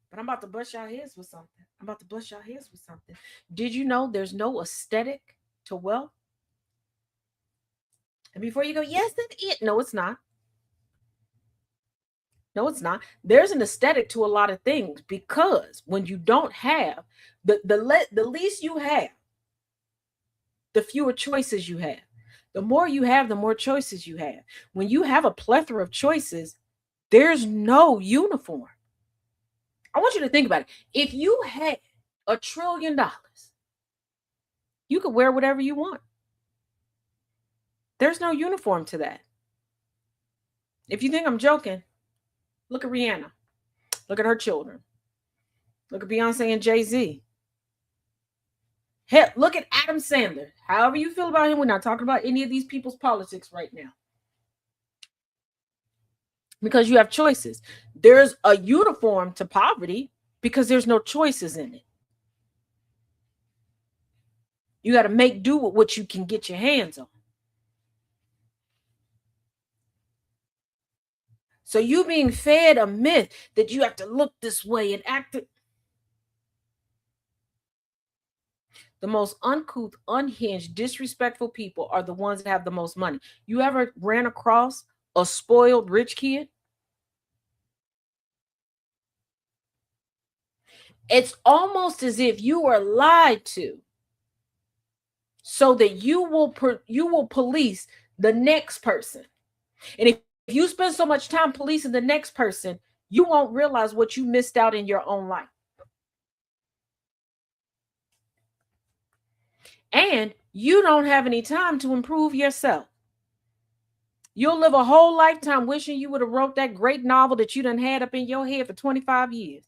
But I'm about to bust y'all heads with something. Did you know there's no aesthetic to wealth? And before you go, yes, that's it. No, it's not. No, it's not. There's an aesthetic to a lot of things because when you don't have the least you have, the fewer choices you have. The more you have, the more choices you have. When you have a plethora of choices, there's no uniform. I want you to think about it. If you had $1 trillion, you could wear whatever you want. There's no uniform to that. If you think I'm joking, look at Rihanna. Look at her children. Look at Beyonce and Jay-Z. Hell, look at Adam Sandler. However you feel about him, we're not talking about any of these people's politics right now. Because you have choices. There's a uniform to poverty because there's no choices in it. You got to make do with what you can get your hands on. So you being fed a myth that you have to look this way and act. The most uncouth, unhinged, disrespectful people are the ones that have the most money. You ever ran across a spoiled rich kid? It's almost as if you were lied to so that you will police the next person. And if you spend so much time policing the next person, you won't realize what you missed out in your own life. And you don't have any time to improve yourself. You'll live a whole lifetime wishing you would have wrote that great novel that you done had up in your head for 25 years.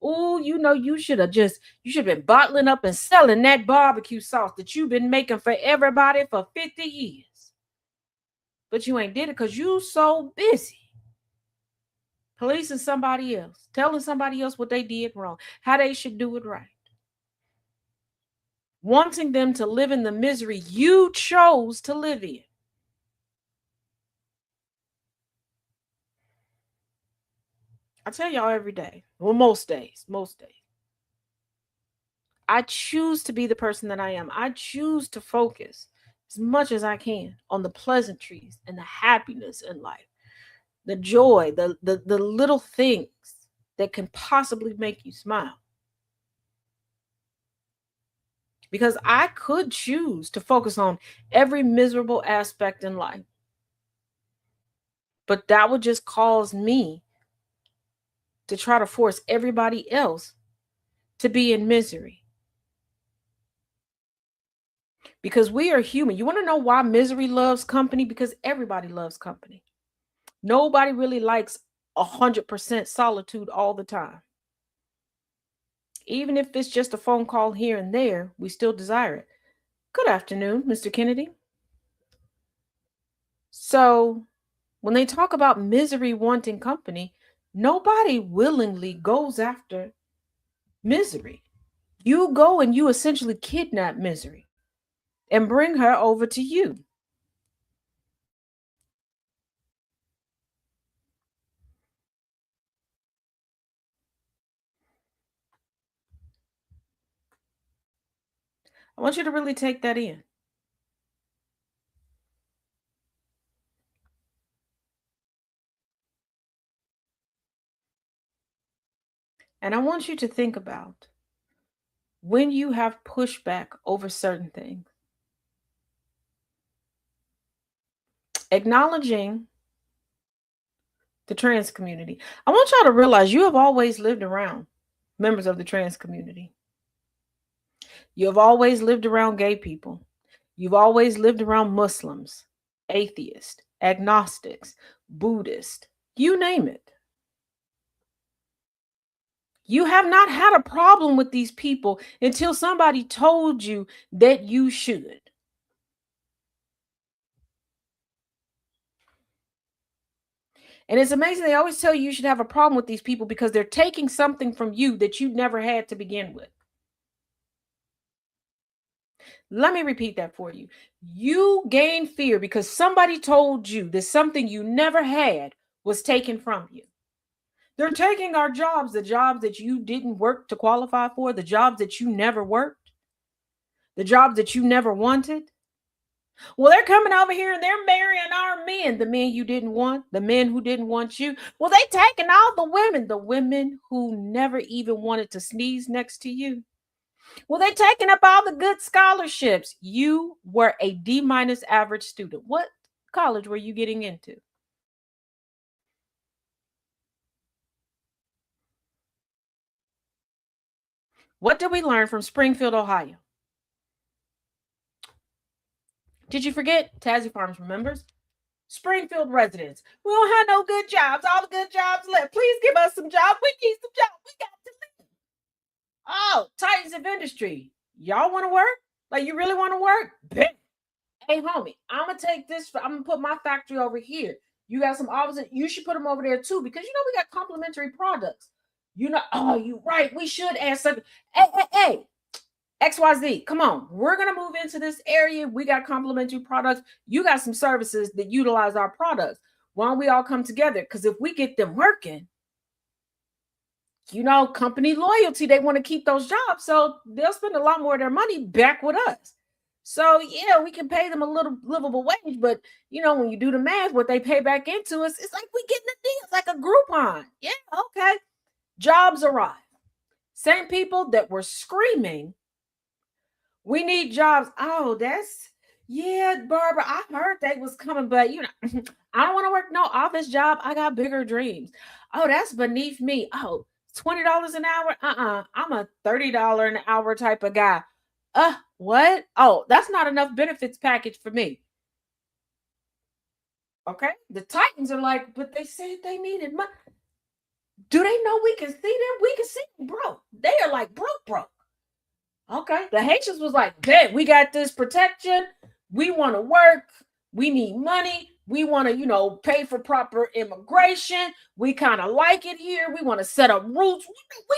Oh, you know, you should have been bottling up and selling that barbecue sauce that you've been making for everybody for 50 years. But you ain't did it because you so busy policing somebody else, telling somebody else what they did wrong, how they should do it right. Wanting them to live in the misery you chose to live in. I tell y'all every day, well, most days, I choose to be the person that I am. I choose to focus as much as I can on the pleasantries and the happiness in life, the joy, the little things that can possibly make you smile. Because I could choose to focus on every miserable aspect in life, but that would just cause me to try to force everybody else to be in misery. Because we are human. You want to know why misery loves company? Because everybody loves company. Nobody really likes 100% solitude all the time. Even if it's just a phone call here and there, we still desire it. Good afternoon, Mr. Kennedy. So when they talk about misery wanting company, nobody willingly goes after misery. You go and you essentially kidnap misery and bring her over to you. I want you to really take that in. And I want you to think about when you have pushback over certain things. Acknowledging the trans community. I want y'all to realize you have always lived around members of the trans community. You have always lived around gay people. You've always lived around Muslims, atheists, agnostics, Buddhists, you name it. You have not had a problem with these people until somebody told you that you should. And it's amazing. They always tell you should have a problem with these people because they're taking something from you that you never had to begin with. Let me repeat that for you. You gain fear because somebody told you that something you never had was taken from you. They're taking our jobs, the jobs that you didn't work to qualify for, the jobs that you never worked, the jobs that you never wanted. Well, they're coming over here and they're marrying our men, the men you didn't want, the men who didn't want you. Well, they taking all the women who never even wanted to sneeze next to you. Well, they taking up all the good scholarships. You were a D- average student. What college were you getting into? What did we learn from Springfield, Ohio? Did you forget? Tazzy Farms remembers. Springfield residents, we don't have no good jobs. All the good jobs left. Please give us some jobs. We need some jobs. We got to live. Oh, Titans of Industry. Y'all want to work? Like, you really want to work? Bet. Hey, homie, I'm going to take this. I'm going to put my factory over here. You got some offices. You should put them over there too, because, we got complementary products. Oh, you right. We should add something. Hey. XYZ, come on. We're going to move into this area. We got complementary products. You got some services that utilize our products. Why don't we all come together? Because if we get them working, company loyalty, they want to keep those jobs. So they'll spend a lot more of their money back with us. So, yeah, we can pay them a little livable wage. But, when you do the math, what they pay back into us, it's like we getting a deal. It's like a Groupon. Yeah, okay. Jobs arrive. Same people that were screaming, we need jobs. Oh, Barbara, I heard they was coming, but I don't want to work no office job. I got bigger dreams. Oh, that's beneath me. Oh, $20 an hour. I'm a $30 an hour type of guy. What? Oh, that's not enough benefits package for me. Okay. The Titans are like, but they said they needed money. Do they know we can see them? We can see them broke. They are like broke. Okay. The Haitians was like, bet we got this protection. We want to work. We need money. We want to, pay for proper immigration. We kind of like it here. We want to set up roots. We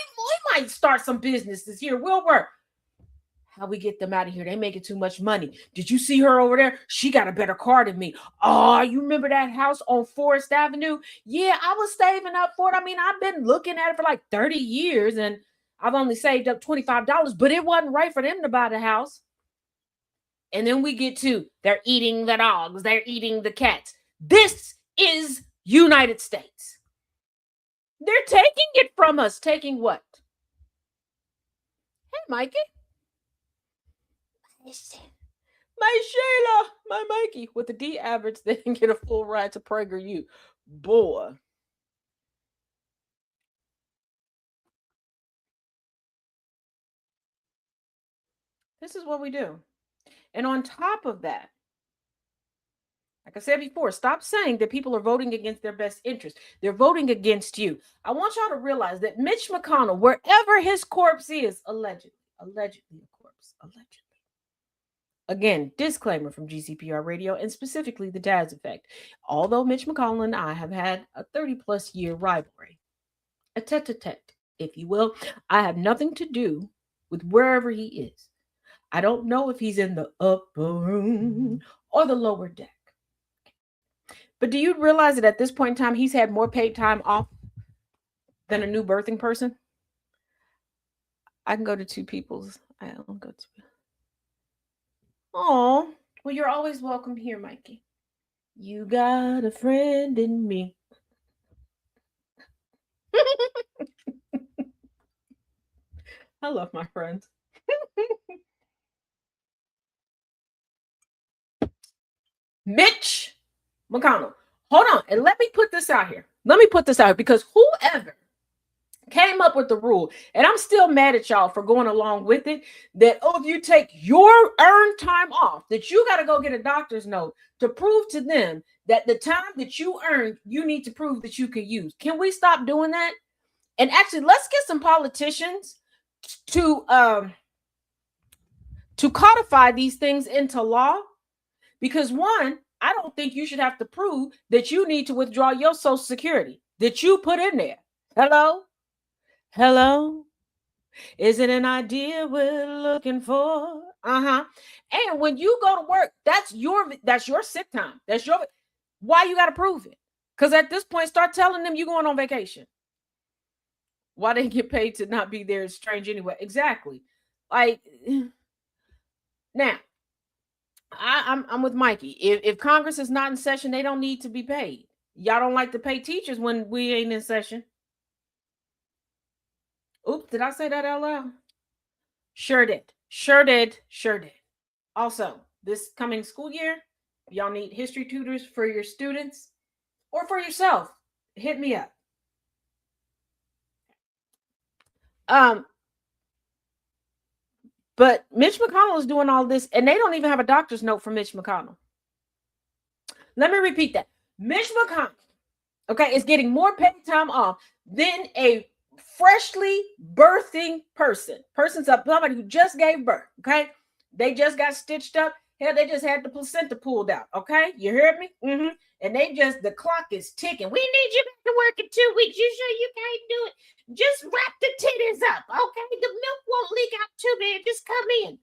might start some businesses here. We'll work. How we get them out of here? They making too much money. Did you see her over there? She got a better car than me. Oh, you remember that house on Forest Avenue? Yeah, I was saving up for it. I mean, I've been looking at it for like 30 years and I've only saved up $25, but it wasn't right for them to buy the house. And then we get to, they're eating the dogs. They're eating the cats. This is United States. They're taking it from us. Taking what? Hey, Mikey. My Shayla, my Mikey, with the D average, they can get a full ride to PragerU. Boy. This is what we do. And on top of that, like I said before, stop saying that people are voting against their best interest. They're voting against you. I want y'all to realize that Mitch McConnell, wherever his corpse is, allegedly a corpse, allegedly. Again, disclaimer from GCPR Radio and specifically the Taz Effect. Although Mitch McConnell and I have had a 30-plus year rivalry, a tete-a-tete, if you will, I have nothing to do with wherever he is. I don't know if he's in the upper room or the lower deck. But do you realize that at this point in time, he's had more paid time off than a new birthing person? I can go to two people's. I don't go to. Oh, well, you're always welcome here, Mikey. You got a friend in me. I love my friends. Mitch McConnell. Hold on. And let me put this out here. Because whoever came up with the rule, and I'm still mad at y'all for going along with it, that, if you take your earned time off, that you got to go get a doctor's note to prove to them that the time that you earned, you need to prove that you could use. Can we stop doing that? And actually, let's get some politicians to codify these things into law. Because one, I don't think you should have to prove that you need to withdraw your Social Security that you put in there. Hello? Is it an idea we're looking for? And when you go to work, that's your sick time. Why you got to prove it? Because at this point, start telling them you're going on vacation. Why they get paid to not be there is strange anyway. Exactly. Like, now, I'm with Mikey. If Congress is not in session, they don't need to be paid. Y'all don't like to pay teachers when we ain't in session. Oops, did I say that out loud? Sure did. Also, this coming school year, y'all need history tutors for your students or for yourself. Hit me up. But Mitch McConnell is doing all this, and they don't even have a doctor's note for Mitch McConnell. Let me repeat that. Mitch McConnell, okay, is getting more paid time off than a freshly birthing person. Person's up, somebody who just gave birth, okay? They just got stitched up. Hell, they just had the placenta pulled out, okay? You heard me? Mm-hmm. And the clock is ticking. We need you back to work in 2 weeks. You sure you can't do it? Just wrap the titties up, okay? The milk won't leak out too bad. Just come in.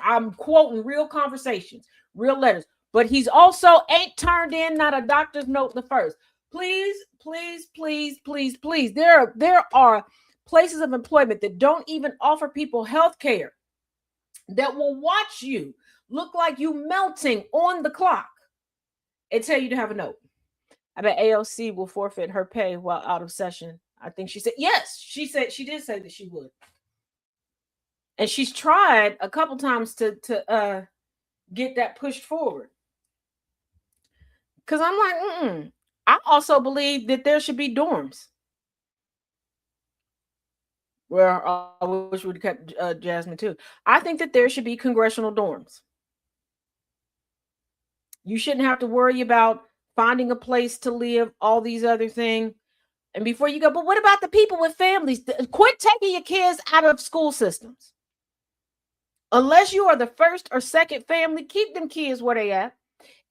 I'm quoting real conversations, real letters. But he's also ain't turned in not a doctor's note the first. Please, please, please, please, please. There are places of employment that don't even offer people health care, that will watch you look like you melting on the clock and tell you to have a note. I bet AOC will forfeit her pay while out of session. I think she said, yes, she did say that she would. And she's tried a couple times to get that pushed forward. Because I'm like, I also believe that there should be dorms. Well, I wish we'd kept Jasmine too. I think that there should be congressional dorms. You shouldn't have to worry about finding a place to live, all these other things. And before you go, but what about the people with families? Quit taking your kids out of school systems. Unless you are the first or second family, keep them kids where they at.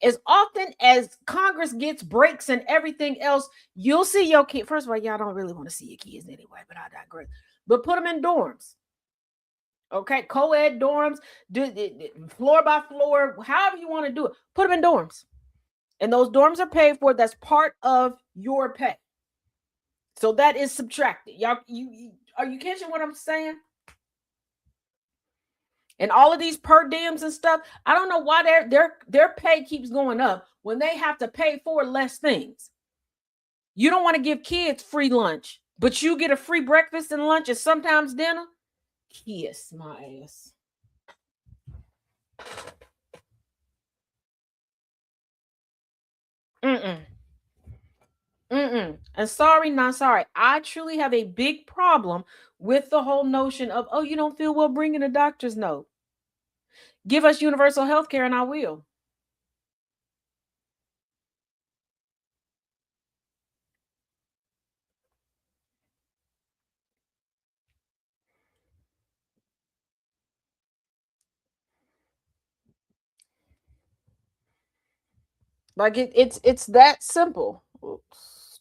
As often as Congress gets breaks and everything else, you'll see your kid. First of all, y'all don't really want to see your kids anyway, but I digress. But put them in dorms. Okay, co-ed dorms, floor by floor, however you want to do it. Put them in dorms. And those dorms are paid for. That's part of your pay. So that is subtracted. Y'all, are you catching what I'm saying? And all of these per diems and stuff, I don't know why their pay keeps going up when they have to pay for less things. You don't want to give kids free lunch, but you get a free breakfast and lunch and sometimes dinner. Kiss my ass. And sorry, not sorry. I truly have a big problem with the whole notion of, oh, you don't feel well, bring in a doctor's note. Give us universal health care and I will. Like it's that simple. Oops.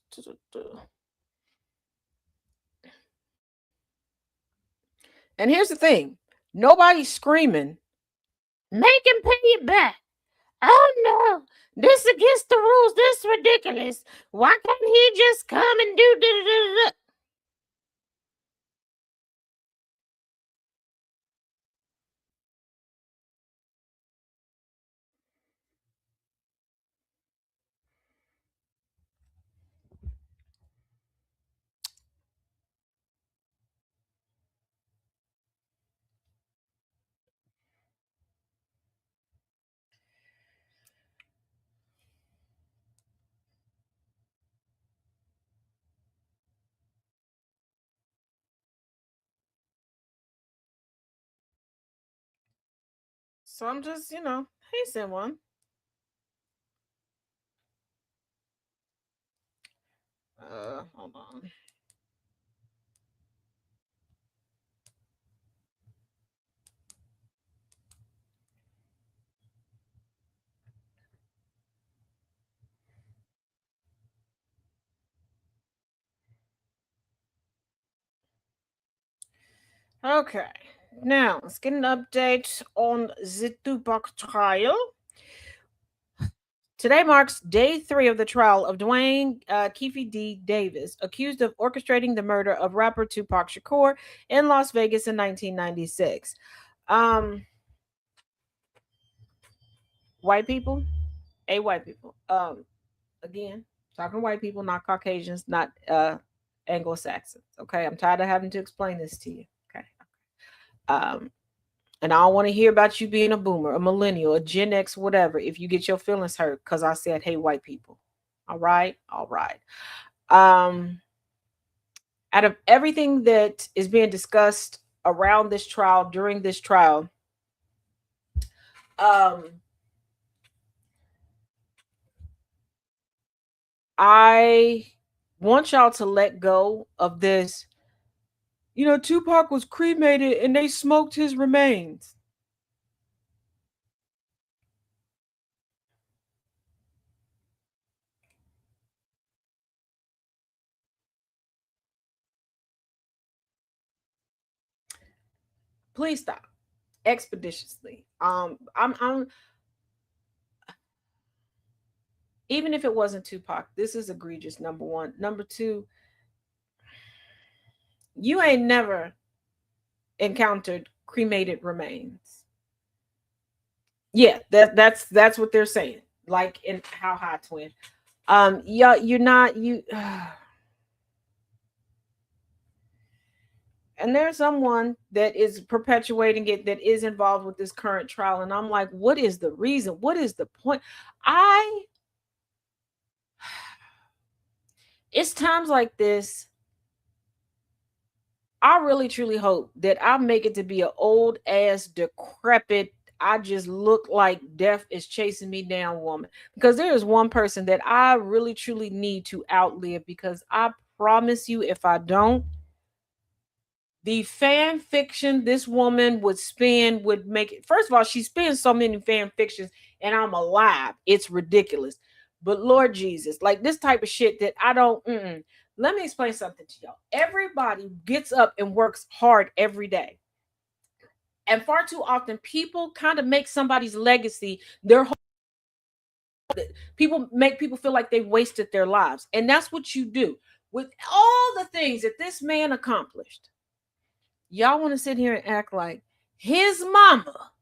And here's the thing. Nobody's screaming, make him pay it back. Oh no, this against the rules. This ridiculous. Why can't he just come and do da? So I'm just, hey, someone. Hold on. Okay. Now let's get an update on the Tupac trial. Today marks day 3 of the trial of Dwayne Keefe D. Davis, accused of orchestrating the murder of rapper Tupac Shakur in Las Vegas in 1996. White people, white people. Again, talking white people, not Caucasians, not Anglo-Saxons. Okay, I'm tired of having to explain this to you. Okay. And I don't want to hear about you being a boomer, a millennial, a Gen X, whatever, if you get your feelings hurt because I said, hey, white people. All right. Out of everything that is being discussed around this trial, during this trial, I want y'all to let go of this. You know, Tupac was cremated and they smoked his remains. Please stop expeditiously. I'm even if it wasn't Tupac, this is egregious. Number one. Number two, you ain't never encountered cremated remains. Yeah, that's what they're saying. Like in How High Twin. Yeah, you're not you. And there's someone that is perpetuating it that is involved with this current trial, and I'm like, what is the reason? What is the point? It's times like this. I really truly hope that I make it to be an old ass decrepit, I just look like death is chasing me down woman, because there is one person that I really truly need to outlive, because I promise you, if I don't, the fan fiction this woman would spin would make it. First of all, she spins so many fan fictions and I'm alive. It's ridiculous. But Lord Jesus, like this type of shit that I don't. Let me explain something to y'all. Everybody gets up and works hard every day. And far too often, people kind of make somebody's legacy their whole. People make people feel like they wasted their lives. And that's what you do with all the things that this man accomplished. Y'all want to sit here and act like his mama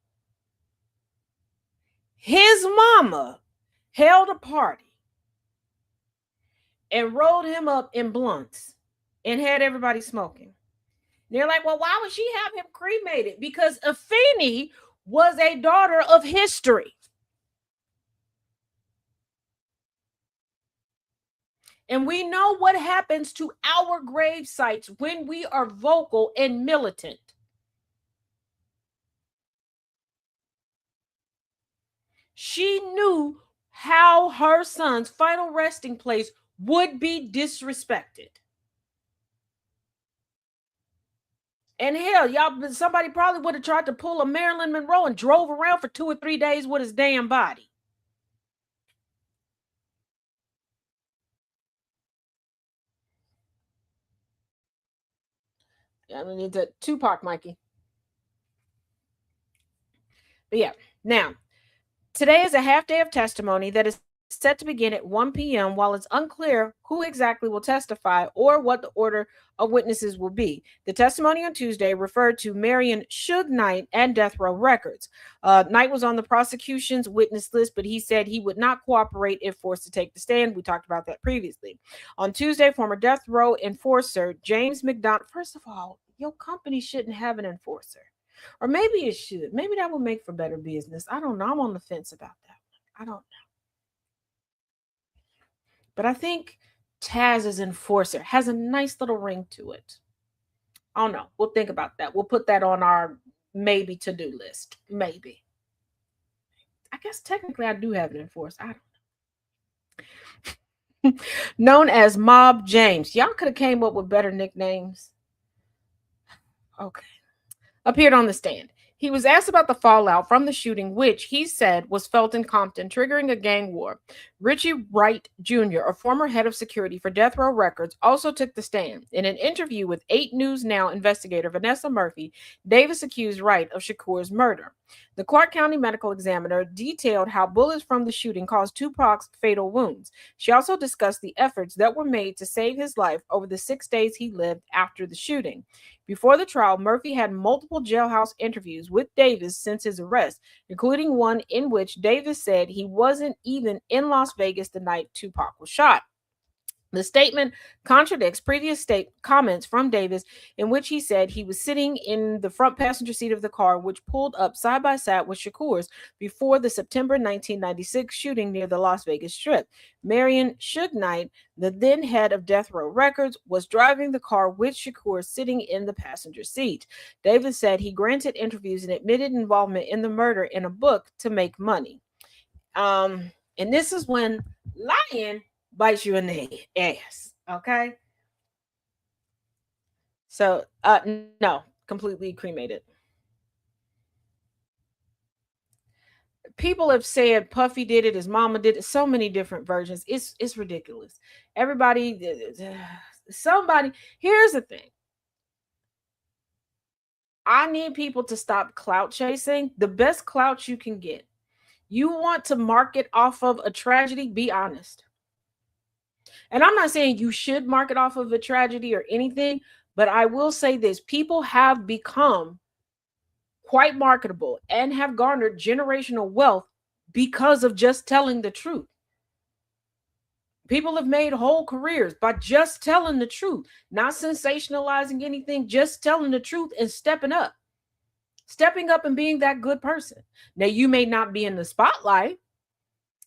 held a party and rolled him up in blunts and had everybody smoking. They're like, well, why would she have him cremated? Because Afeni was a daughter of history. And we know what happens to our grave sites when we are vocal and militant. She knew how her son's final resting place would be disrespected. And hell, y'all, somebody probably would have tried to pull a Marilyn Monroe and drove around for 2 or 3 days with his damn body. I mean, it's a Tupac, Mikey. But yeah, now, today is a half day of testimony that is set to begin at 1 p.m. while it's unclear who exactly will testify or what the order of witnesses will be. The testimony on Tuesday referred to Marion Suge Knight and Death Row Records. Knight was on the prosecution's witness list, but he said he would not cooperate if forced to take the stand. We talked about that previously. On Tuesday, former Death Row enforcer James McDonald. First of all, your company shouldn't have an enforcer. Or maybe it should. Maybe that would make for better business. I don't know. I'm on the fence about that. I don't know. But I think Taz's enforcer has a nice little ring to it. I don't know. We'll think about that. We'll put that on our maybe to-do list. Maybe. I guess technically I do have an enforcer. I don't know. Known as Mob James. Y'all could have came up with better nicknames. Okay. Appeared on the stand. He was asked about the fallout from the shooting, which he said was felt in Compton, triggering a gang war. Richie Wright Jr., a former head of security for Death Row Records, also took the stand. In an interview with 8 News Now investigator Vanessa Murphy, Davis accused Wright of Shakur's murder. The Clark County medical examiner detailed how bullets from the shooting caused Tupac's fatal wounds. She also discussed the efforts that were made to save his life over the 6 days he lived after the shooting. Before the trial, Murphy had multiple jailhouse interviews with Davis since his arrest, including one in which Davis said he wasn't even in Las Vegas the night Tupac was shot. The statement contradicts previous comments from Davis, in which he said he was sitting in the front passenger seat of the car, which pulled up side by side with Shakur's before the September 1996 shooting near the Las Vegas Strip. Marion Suge Knight, the then head of Death Row Records, was driving the car with Shakur sitting in the passenger seat. Davis said he granted interviews and admitted involvement in the murder in a book to make money. And this is when lying bites you in the ass. Okay. So, no, completely cremated. People have said Puffy did it, his mama did it, so many different versions. It's ridiculous. Everybody, somebody. Here's the thing. I need people to stop clout chasing. The best clout you can get. You want to market off of a tragedy? Be honest. And I'm not saying you should market off of a tragedy or anything, but I will say this: people have become quite marketable and have garnered generational wealth because of just telling the truth. People have made whole careers by just telling the truth, not sensationalizing anything, just telling the truth and stepping up and being that good person. Now, you may not be in the spotlight,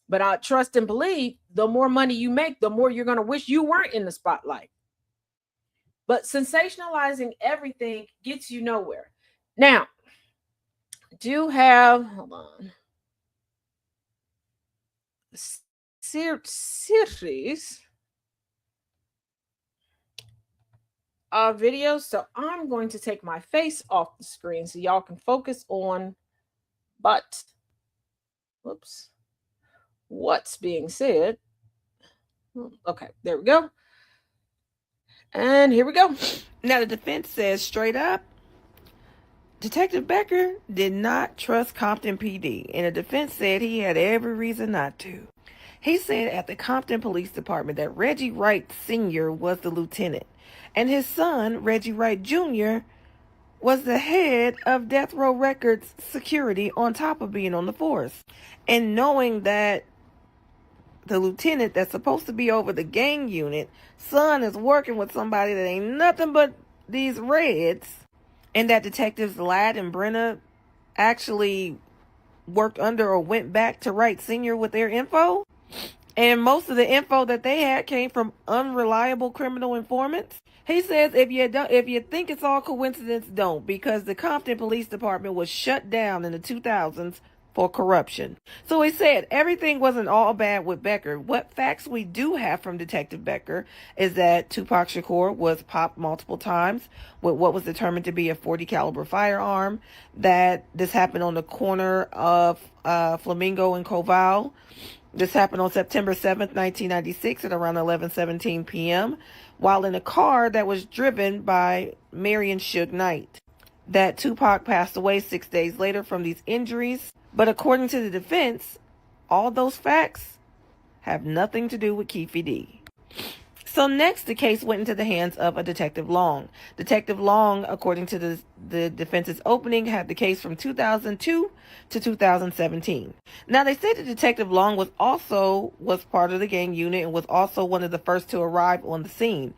but I trust and believe the more money you make, the more you're going to wish you weren't in the spotlight. But sensationalizing everything gets you nowhere. Now, do have, hold on, series of videos. So I'm going to take my face off the screen so y'all can focus on what's being said. Okay, there we go. And here we go. Now, the defense says straight up, Detective Becker did not trust Compton PD, and the defense said he had every reason not to. He said at the Compton Police Department that Reggie Wright Sr. was the lieutenant, and his son, Reggie Wright Jr., was the head of Death Row Records security on top of being on the force. And knowing that the lieutenant that's supposed to be over the gang unit, son is working with somebody that ain't nothing but these Reds, and that detectives Ladd and Brenna actually worked under or went back to Wright Sr. with their info. And most of the info that they had came from unreliable criminal informants. He says if you think it's all coincidence, don't, because the Compton Police Department was shut down in the 2000s for corruption. So he said everything wasn't all bad with Becker. What facts we do have from Detective Becker is that Tupac Shakur was popped multiple times with what was determined to be a .40 caliber firearm, that this happened on the corner of Flamingo and Koval. This happened on September 7th, 1996 at around 11:17 p.m. while in a car that was driven by Marion Suge Knight. That Tupac passed away 6 days later from these injuries. But according to the defense, all those facts have nothing to do with Keefe D. So next, the case went into the hands of a Detective Long. Detective Long, according to the defense's opening, had the case from 2002 to 2017. Now, they say that Detective Long was part of the gang unit and was also one of the first to arrive on the scene.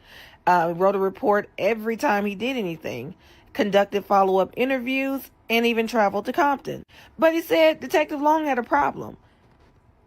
He wrote a report every time he did anything, conducted follow-up interviews, and even traveled to Compton. But he said Detective Long had a problem.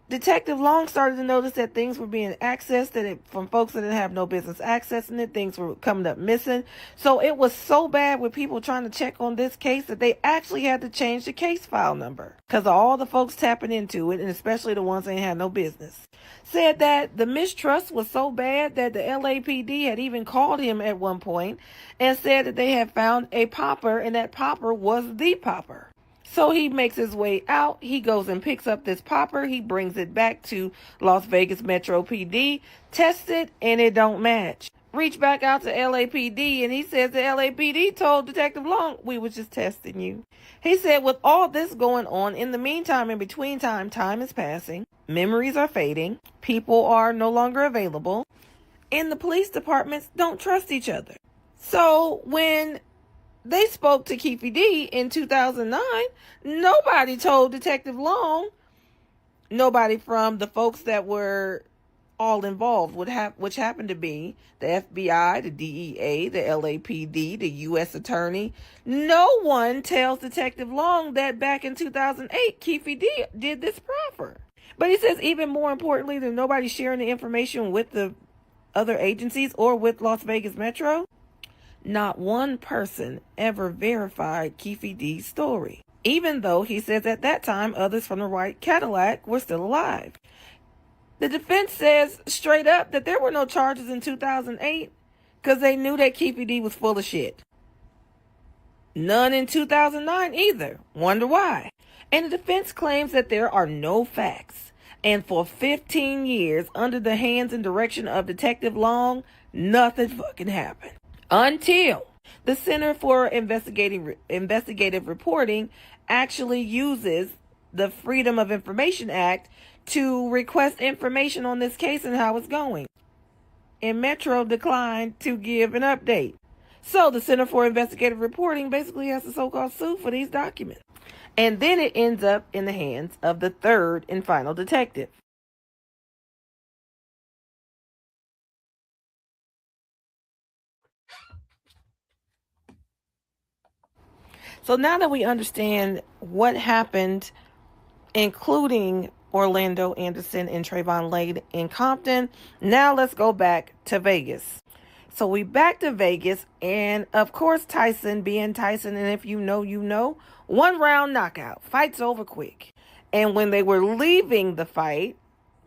Detective Long started to notice that things were being accessed from folks that didn't have no business accessing it. Things were coming up missing. So it was so bad with people trying to check on this case that they actually had to change the case file number because of all the folks tapping into it, and especially the ones that ain't had no business. Said that the mistrust was so bad that the LAPD had even called him at one point and said that they had found a popper, and that popper was the popper. So he makes his way out. He goes and picks up this popper. He brings it back to Las Vegas Metro PD, tests it, and it don't match. Reach back out to LAPD, and he says the LAPD told Detective Long, we was just testing you. He said with all this going on, in the meantime, in between time is passing. Memories are fading. People are no longer available. And the police departments don't trust each other. So when they spoke to Keefe D in 2009, nobody told Detective Long, nobody from the folks that were all involved, which happened to be the FBI, the DEA, the LAPD, the U.S. Attorney. No one tells Detective Long that back in 2008, Keefe D did this proffer. But he says even more importantly than nobody sharing the information with the other agencies or with Las Vegas Metro, not one person ever verified Keefe D's story, even though he says at that time others from the white Cadillac were still alive. The defense says straight up that there were no charges in 2008 because they knew that Keefe D was full of shit. None in 2009 either. Wonder why. And the defense claims that there are no facts. And for 15 years, under the hands and direction of Detective Long, nothing fucking happened. Until the Center for Investigative Reporting actually uses the Freedom of Information Act to request information on this case and how it's going. And Metro declined to give an update. So the Center for Investigative Reporting basically has to so-called sue for these documents. And then it ends up in the hands of the third and final detective. So now that we understand what happened, including Orlando Anderson and Trayvon Lade in Compton, now let's go back to Vegas. So we back to Vegas, and of course Tyson being Tyson, and if you know, you know, 1 round knockout, fight's over quick. And when they were leaving the fight,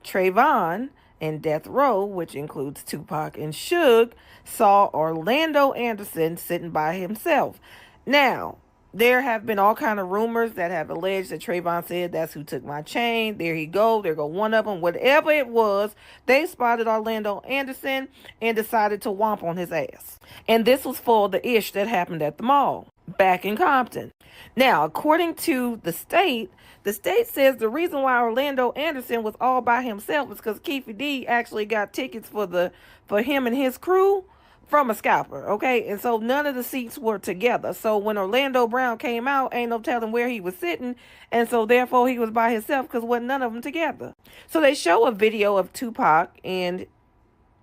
Trayvon and Death Row, which includes Tupac and Suge, saw Orlando Anderson sitting by himself. Now, there have been all kind of rumors that have alleged that Trayvon said that's who took my chain. There he go. There go one of them. Whatever it was, they spotted Orlando Anderson and decided to whomp on his ass. And this was for the ish that happened at the mall back in Compton. Now, according to the state says the reason why Orlando Anderson was all by himself was because Keefe D actually got tickets for him and his crew from a scalper, okay? And so none of the seats were together. So when Orlando Brown came out, ain't no telling where he was sitting, and so therefore he was by himself because wasn't none of them together. So they show a video of Tupac and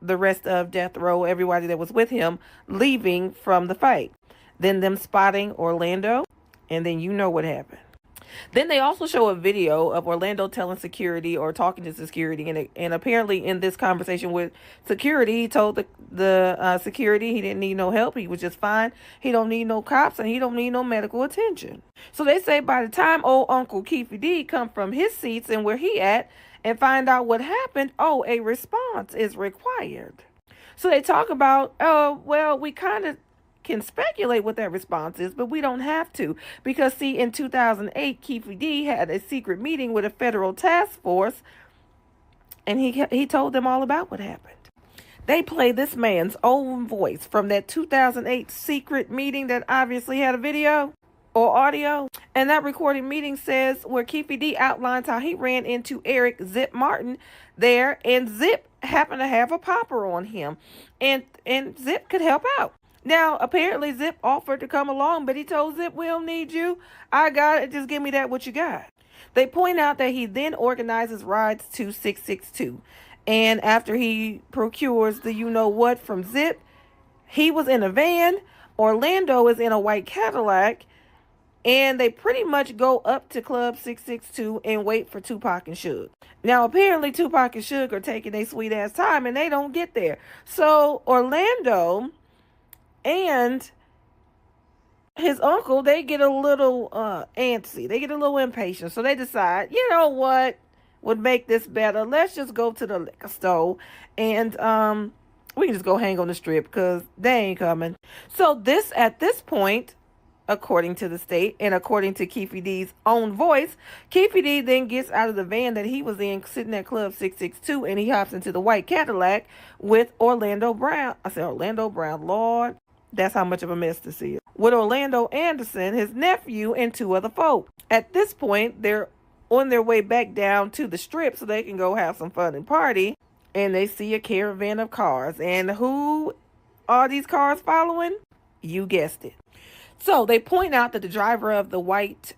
the rest of Death Row, everybody that was with him, leaving from the fight. Then them spotting Orlando, and then you know what happened. Then they also show a video of Orlando telling security or talking to security, and apparently in this conversation with security, he told the security he didn't need no help. He was just fine. He don't need no cops, and he don't need no medical attention. So they say by the time old Uncle Keefe D come from his seats and where he at and find out what happened, a response is required. So they talk about, well, we kind of can speculate what that response is, but we don't have to, because see, in 2008 Keefe D had a secret meeting with a federal task force, and he told them all about what happened. They play this man's own voice from that 2008 secret meeting that obviously had a video or audio, and that recorded meeting says where Keefe D outlines how he ran into Eric Zip Martin there, and Zip happened to have a popper on him, and Zip could help out. Now, apparently Zip offered to come along, but he told Zip, we don't need you. I got it. Just give me that what you got. They point out that he then organizes rides to 662. And after he procures the you-know-what from Zip, he was in a van. Orlando is in a white Cadillac. And they pretty much go up to Club 662 and wait for Tupac and Suge. Now, apparently Tupac and Suge are taking their sweet-ass time, and they don't get there. So Orlando and his uncle, they get a little antsy. They get a little impatient. So they decide, you know what would make this better? Let's just go to the liquor store and we can just go hang on the strip because they ain't coming. So at this point, according to the state and according to Keefe D's own voice, Keefe D then gets out of the van that he was in sitting at Club 662, and he hops into the white Cadillac with Orlando Brown. I said Orlando Brown, Lord. That's how much of a mess this is. With Orlando Anderson, his nephew, and 2 other folk. At this point, they're on their way back down to the strip so they can go have some fun and party. And they see a caravan of cars. And who are these cars following? You guessed it. So they point out that the driver of the white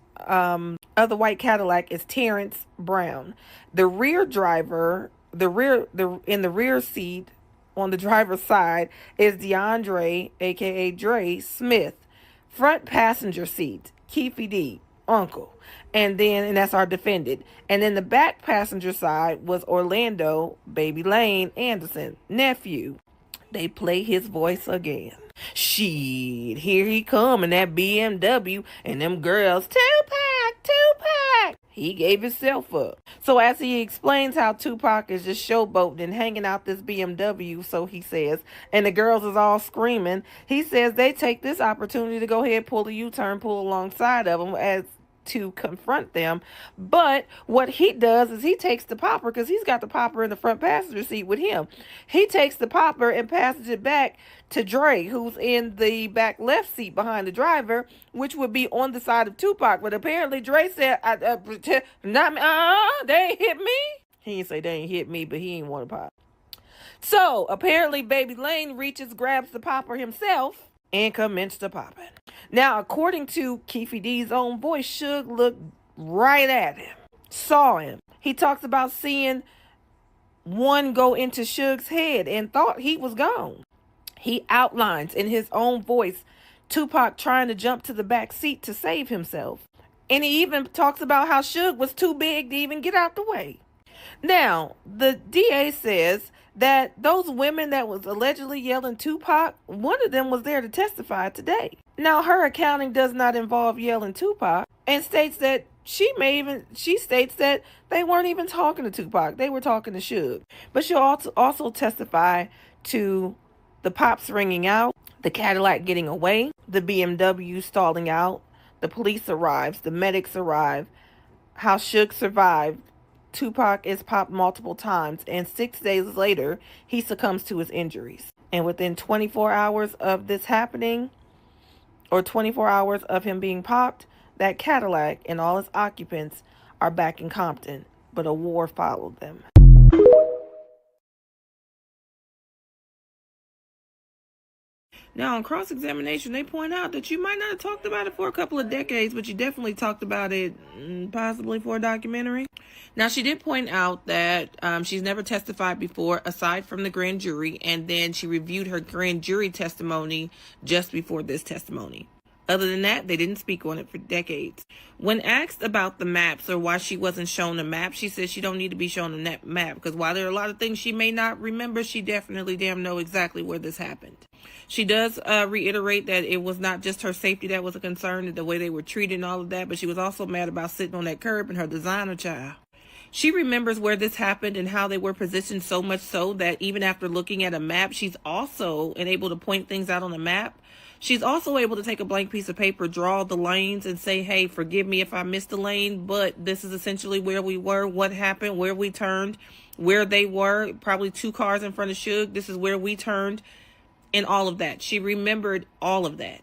Cadillac is Terrence Brown. The rear driver, in the rear seat, on the driver's side is DeAndre, aka Dre Smith. Front passenger seat, Keefe D, uncle. And that's our defendant. And then the back passenger side was Orlando, Baby Lane Anderson, nephew. They play his voice again. Shit, here he come in that BMW and them girls, Tupac. he gave himself up. So as he explains how Tupac is just showboating and hanging out this BMW, so he says, and the girls is all screaming, he says they take this opportunity to go ahead, pull a U-turn, pull alongside of him as to confront them. But what he does is he takes the popper, because he's got the popper in the front passenger seat with him. He takes the popper and passes it back to Dre, who's in the back left seat behind the driver, which would be on the side of Tupac. But apparently Dre said, not me, they ain't hit me. He didn't say they ain't hit me, but he ain't want to pop. So apparently Baby Lane reaches, grabs the popper himself, and commenced to popping. Now, according to Keefe D's own voice, Suge looked right at him, saw him. He talks about seeing one go into Suge's head and thought he was gone. He outlines in his own voice Tupac trying to jump to the back seat to save himself. And he even talks about how Suge was too big to even get out the way. Now, the DA says that those women that was allegedly yelling Tupac, one of them was there to testify today. Now, her accounting does not involve yelling Tupac, and states that she states that they weren't even talking to Tupac. They were talking to Suge. But she'll also testify to the pops ringing out, the Cadillac getting away, the BMW stalling out, the police arrives, the medics arrive, how Suge survived. Tupac is popped multiple times, and 6 days later, he succumbs to his injuries. And within 24 hours of this happening, or 24 hours of him being popped, that Cadillac and all its occupants are back in Compton, but a war followed them. Now, on cross-examination, they point out that you might not have talked about it for a couple of decades, but you definitely talked about it possibly for a documentary. Now, she did point out that she's never testified before, aside from the grand jury, and then she reviewed her grand jury testimony just before this testimony. Other than that, they didn't speak on it for decades. When asked about the maps or why she wasn't shown a map, she said she don't need to be shown a map, because while there are a lot of things she may not remember, she definitely know exactly where this happened. She does reiterate that it was not just her safety that was a concern, the way they were treated and all of that, but she was also mad about sitting on that curb and her designer child. She remembers where this happened and how they were positioned, so much so that even after looking at a map, she's also able to point things out on a map. She's also able to take a blank piece of paper, draw the lanes, and say, hey, forgive me if I missed a lane, but this is essentially where we were, what happened, where we turned, where they were, probably 2 cars in front of Suge. This is where we turned, and all of that. She remembered all of that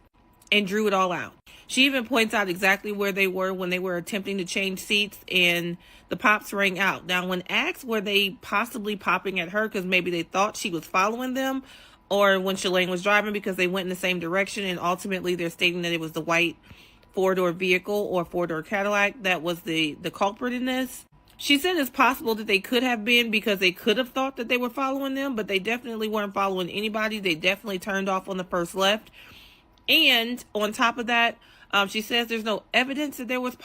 and drew it all out. She even points out exactly where they were when they were attempting to change seats and the pops rang out. Now, when asked were they possibly popping at her because maybe they thought she was following them, or when Shalane was driving because they went in the same direction, and ultimately they're stating that it was the white 4-door vehicle or 4-door Cadillac that was the culprit in this. She said it's possible that they could have been, because they could have thought that they were following them, but they definitely weren't following anybody. They definitely turned off on the first left. And on top of that, she says there's no evidence that there was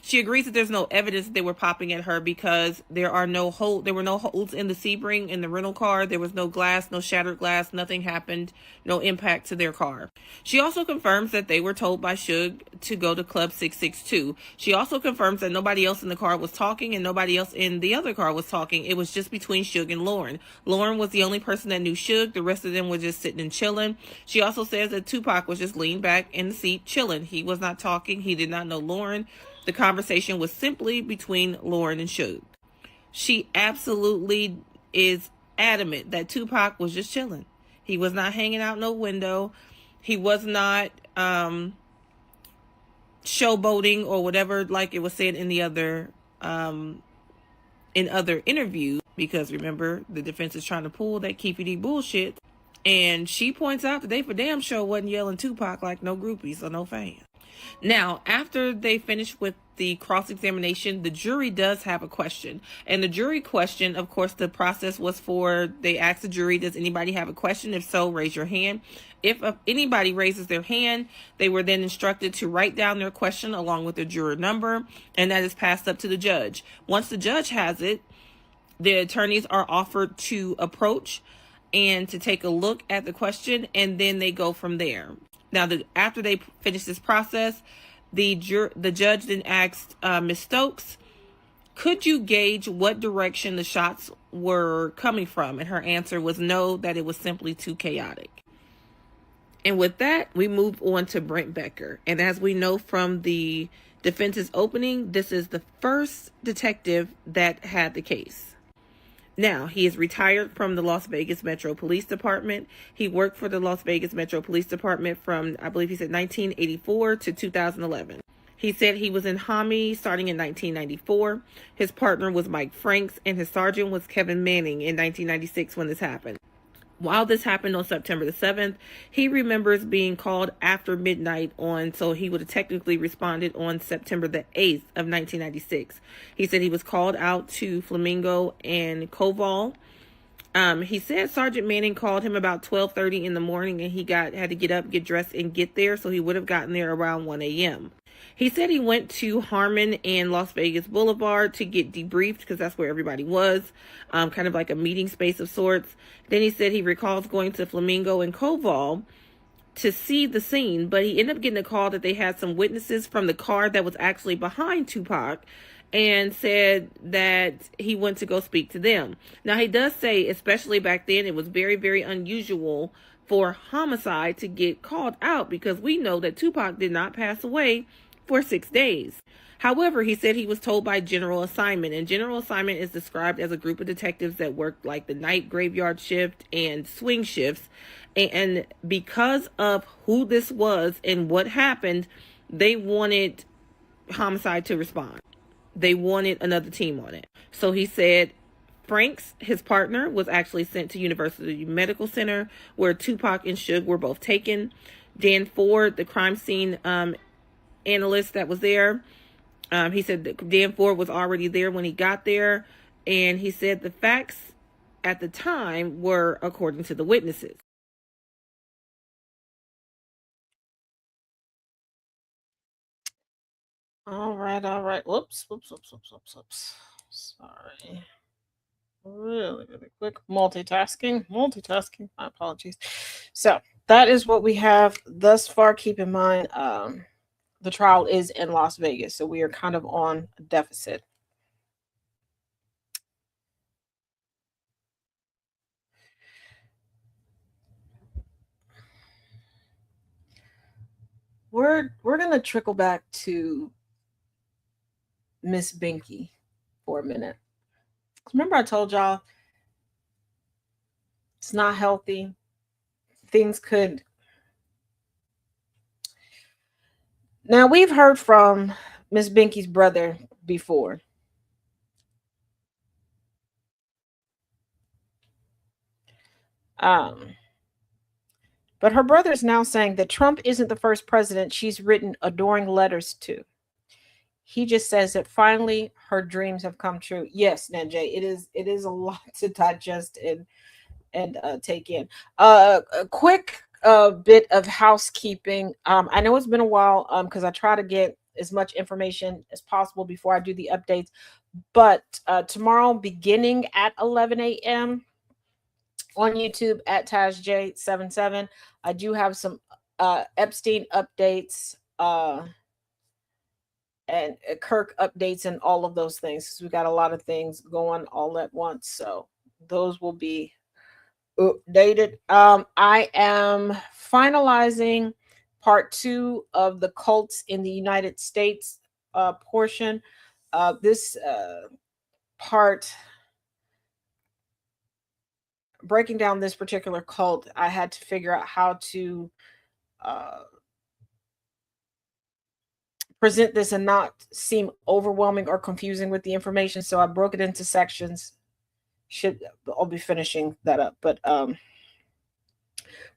she agrees that there's no evidence that they were popping at her, because there were no holes in the Sebring in the rental car. There was no glass, no shattered glass, nothing happened, no impact to their car. She also confirms that they were told by Suge to go to Club 662. She also confirms that nobody else in the car was talking and nobody else in the other car was talking. It was just between Suge and Lauren. Lauren was the only person that knew Suge. The rest of them were just sitting and chilling. She also says that Tupac was just leaned back in the seat chilling. He was not talking. He did not know Lauren. The conversation was simply between Lauren and Suge. She absolutely is adamant that Tupac was just chilling. He was not hanging out no window. He was not showboating or whatever, like it was said in the other interviews. Because remember, the defense is trying to pull that Keefe D bullshit, and she points out that they for damn sure wasn't yelling Tupac like no groupies or no fans. Now, after they finish with the cross-examination, the jury does have a question. And the jury question, of course, the process was they asked the jury, does anybody have a question? If so, raise your hand. If anybody raises their hand, they were then instructed to write down their question along with their juror number, and that is passed up to the judge. Once the judge has it, the attorneys are offered to approach and to take a look at the question, and then they go from there. Now, after they finish this process, The judge then asked Ms. Stokes, could you gauge what direction the shots were coming from? And her answer was no, that it was simply too chaotic. And with that, we move on to Brent Becker. And as we know from the defense's opening, this is the first detective that had the case. Now, he is retired from the Las Vegas Metro Police Department. He worked for the Las Vegas Metro Police Department from, I believe he said, 1984 to 2011. He said he was in Hami starting in 1994. His partner was Mike Franks, and his sergeant was Kevin Manning in 1996 when this happened. While this happened on September the 7th, he remembers being called after midnight so he would have technically responded on September the 8th of 1996. He said he was called out to Flamingo and Koval. He said Sergeant Manning called him about 12:30 in the morning, and he had to get up, get dressed, and get there, so he would have gotten there around 1 a.m. He said he went to Harmon and Las Vegas Boulevard to get debriefed because that's where everybody was, kind of like a meeting space of sorts. Then he said he recalls going to Flamingo and Koval to see the scene, but he ended up getting a call that they had some witnesses from the car that was actually behind Tupac, and said that he went to go speak to them. Now, he does say, especially back then, it was very, very unusual for homicide to get called out because we know that Tupac did not pass away for 6 days. However, he said he was told by General Assignment, and General Assignment is described as a group of detectives that worked like the night graveyard shift and swing shifts. And because of who this was and what happened, they wanted homicide to respond. They wanted another team on it. So he said Franks, his partner, was actually sent to University Medical Center where Tupac and Suge were both taken. Dan Ford, the crime scene analyst that was there, he said that Dan Ford was already there when he got there, and he said the facts at the time were according to the witnesses. All right. Whoops. Sorry. Really quick. Multitasking. My apologies. So that is what we have thus far. Keep in mind, the trial is in Las Vegas, so we are kind of on a deficit. We're gonna trickle back to Miss Binky for a minute. Remember I told y'all it's not healthy. Things could. Now we've heard from Miss Binky's brother before. But her brother is now saying that Trump isn't the first president she's written adoring letters to. He just says that finally her dreams have come true. Yes, Nanjay, it is a lot to digest and take in. A quick bit of housekeeping. I know it's been a while because I try to get as much information as possible before I do the updates. But tomorrow, beginning at 11 a.m. on YouTube at TazJ77, I do have some Epstein updates and Kirk updates and all of those things, because we got a lot of things going all at once. So those will be updated. I am finalizing part 2 of the cults in the United States portion. This part, breaking down this particular cult, I had to figure out how to present this and not seem overwhelming or confusing with the information. So I broke it into sections. I'll be finishing that up. But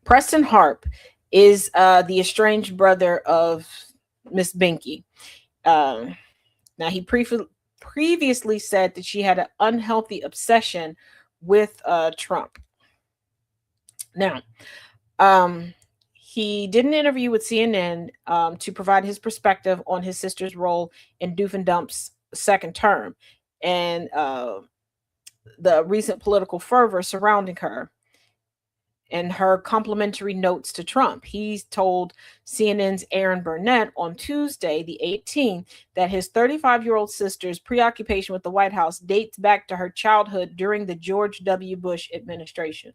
Preston Harp is the estranged brother of Miss Binky. Now, he previously said that she had an unhealthy obsession with Trump. Now, he did an interview with CNN to provide his perspective on his sister's role in Doofendump's second term and the recent political fervor surrounding her. in her complimentary notes to Trump. He's told CNN's Aaron Burnett on Tuesday, the 18th, that his 35-year-old sister's preoccupation with the White House dates back to her childhood during the George W. Bush administration.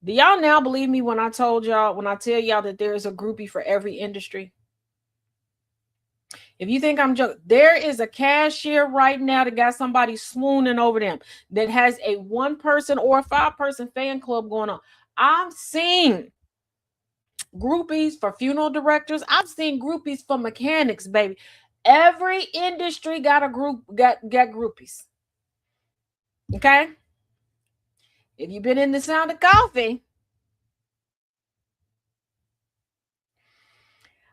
Do y'all now believe me when I tell y'all that there is a groupie for every industry? If you think I'm joking, there is a cashier right now that got somebody swooning over them that has a 1-person or a 5-person fan club going on. I've seen groupies for funeral directors. I've seen groupies for mechanics, baby. Every industry got a got groupies. Okay? If you've been in the Sound of Coffee,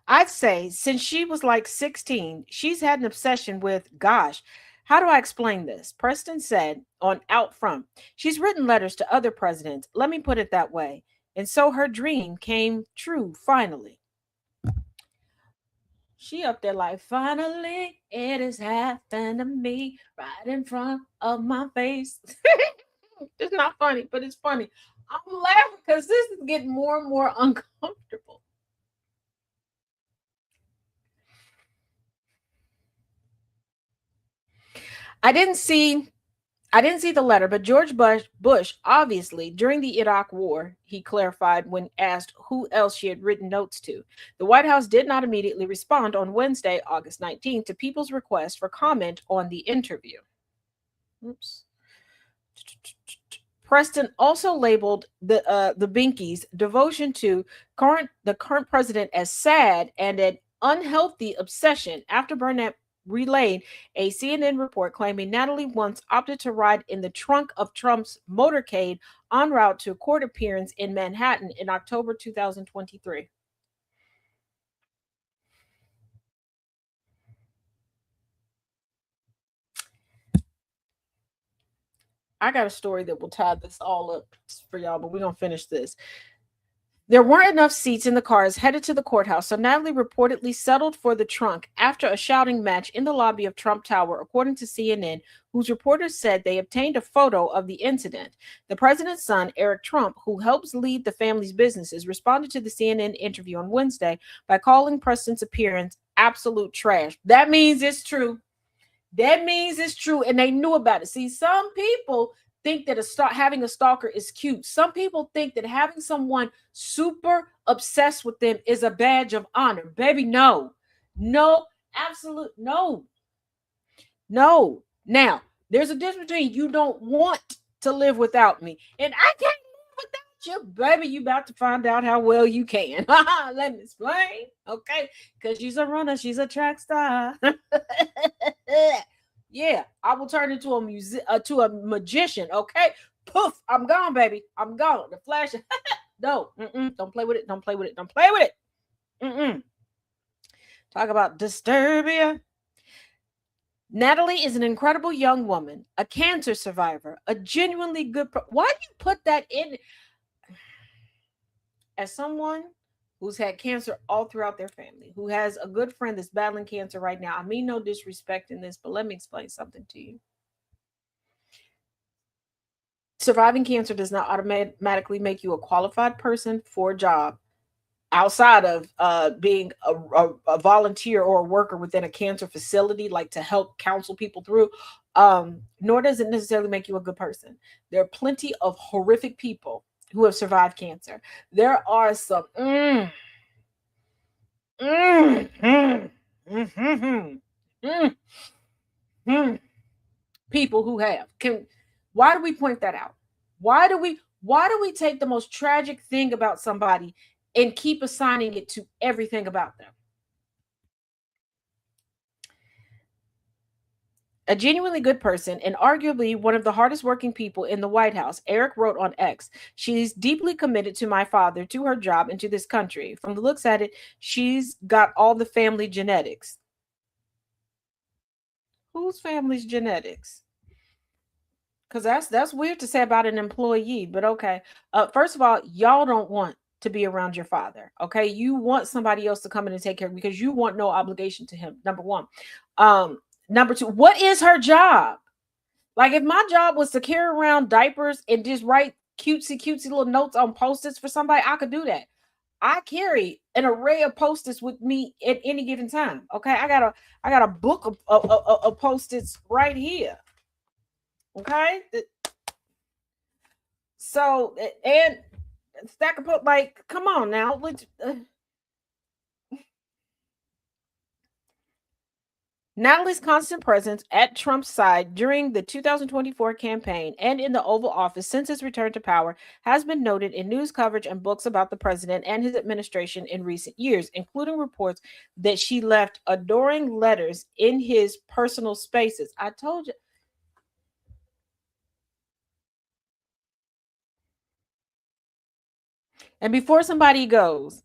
I'd say since she was like 16, she's had an obsession with, gosh, how do I explain this? Preston said on Out Front, she's written letters to other presidents. Let me put it that way. And so her dream came true finally. She up there like, finally, it has happened to me right in front of my face. It's not funny, but it's funny. I'm laughing because this is getting more and more uncomfortable. I didn't see the letter, but George Bush, obviously, during the Iraq War, he clarified when asked who else she had written notes to. The White House did not immediately respond on Wednesday, August 19th, to people's request for comment on the interview. Oops. Preston also labeled the Binkies' devotion to the current president as sad and an unhealthy obsession after Burnett relayed a CNN report claiming Natalie once opted to ride in the trunk of Trump's motorcade en route to a court appearance in Manhattan in October 2023. I got a story that will tie this all up for y'all, but we're going to finish this. There weren't enough seats in the cars headed to the courthouse, so Natalie reportedly settled for the trunk after a shouting match in the lobby of Trump Tower, according to CNN, whose reporters said they obtained a photo of the incident. The president's son, Eric Trump, who helps lead the family's businesses, responded to the CNN interview on Wednesday by calling Preston's appearance absolute trash. That means it's true. That means it's true, and they knew about it. See, some people think that having a stalker is cute. Some people think that having someone super obsessed with them is a badge of honor. Baby, no. No, absolute no. No. Now, there's a difference between you don't want to live without me, and I can't live without you. Baby, you about to find out how well you can. Let me explain, okay? Because she's a runner. She's a track star. Yeah, I will turn into a magician. Okay, poof, I'm gone, baby. I'm gone. The flash. No, don't play with it. Don't play with it. Don't play with it. Talk about Disturbia. Natalie is an incredible young woman, a cancer survivor, a genuinely good. Why do you put that in? As someone who's had cancer all throughout their family, who has a good friend that's battling cancer right now. I mean no disrespect in this, but let me explain something to you. Surviving cancer does not automatically make you a qualified person for a job outside of being a volunteer or a worker within a cancer facility, like to help counsel people through. Nor does it necessarily make you a good person. There are plenty of horrific people who have survived cancer. There are some people who have. Why do we point that out? Why do we take the most tragic thing about somebody and keep assigning it to everything about them? A genuinely good person and arguably one of the hardest working people in the White House, Eric wrote on X, she's deeply committed to my father, to her job, and to this country. From the looks at it, she's got all the family genetics. Whose family's genetics? Because that's weird to say about an employee, but okay. First of all, y'all don't want to be around your father, okay? You want somebody else to come in and take care of him because you want no obligation to him, number one. Number two, what is her job? Like, if my job was to carry around diapers and just write cutesy little notes on post-its for somebody, I could do that. I carry an array of post-its with me at any given time. Okay, I got a book of post-its right here. Okay, so and stack of like, come on now, let's. Natalie's constant presence at Trump's side during the 2024 campaign and in the Oval Office since his return to power has been noted in news coverage and books about the president and his administration in recent years, including reports that she left adoring letters in his personal spaces. I told you. And before somebody goes,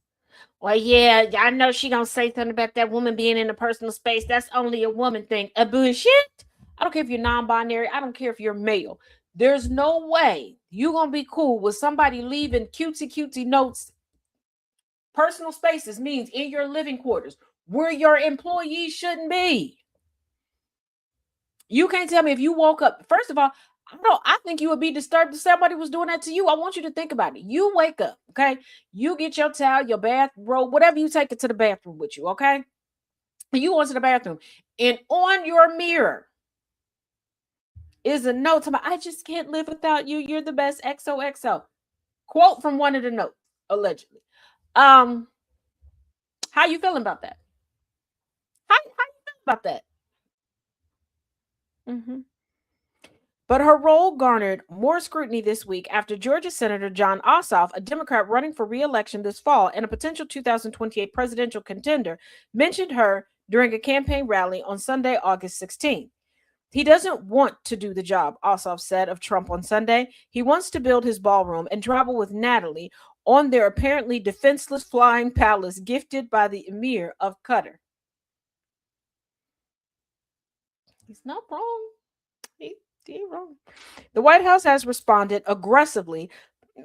well, yeah, I know she gonna say something about that woman being in a personal space. That's only a woman thing. A bullshit. I don't care if you're non-binary. I don't care if you're male. There's no way you gonna be cool with somebody leaving cutesy notes. Personal spaces means in your living quarters where your employees shouldn't be. You can't tell me if you woke up. First of all, I think you would be disturbed if somebody was doing that to you. I want you to think about it. You wake up, okay? You get your towel, your bath robe, whatever you take it to the bathroom with you, okay? And you go into the bathroom, and on your mirror is a note about, I just can't live without you. You're the best, XOXO. Quote from one of the notes, allegedly. How you feeling about that? How you feel about that? Mm-hmm. But her role garnered more scrutiny this week after Georgia Senator Jon Ossoff, a Democrat running for re-election this fall and a potential 2028 presidential contender, mentioned her during a campaign rally on Sunday, August 16th. He doesn't want to do the job, Ossoff said of Trump on Sunday. He wants to build his ballroom and travel with Natalie on their apparently defenseless flying palace gifted by the Emir of Qatar. He's not wrong. He wrong. The White House has responded aggressively,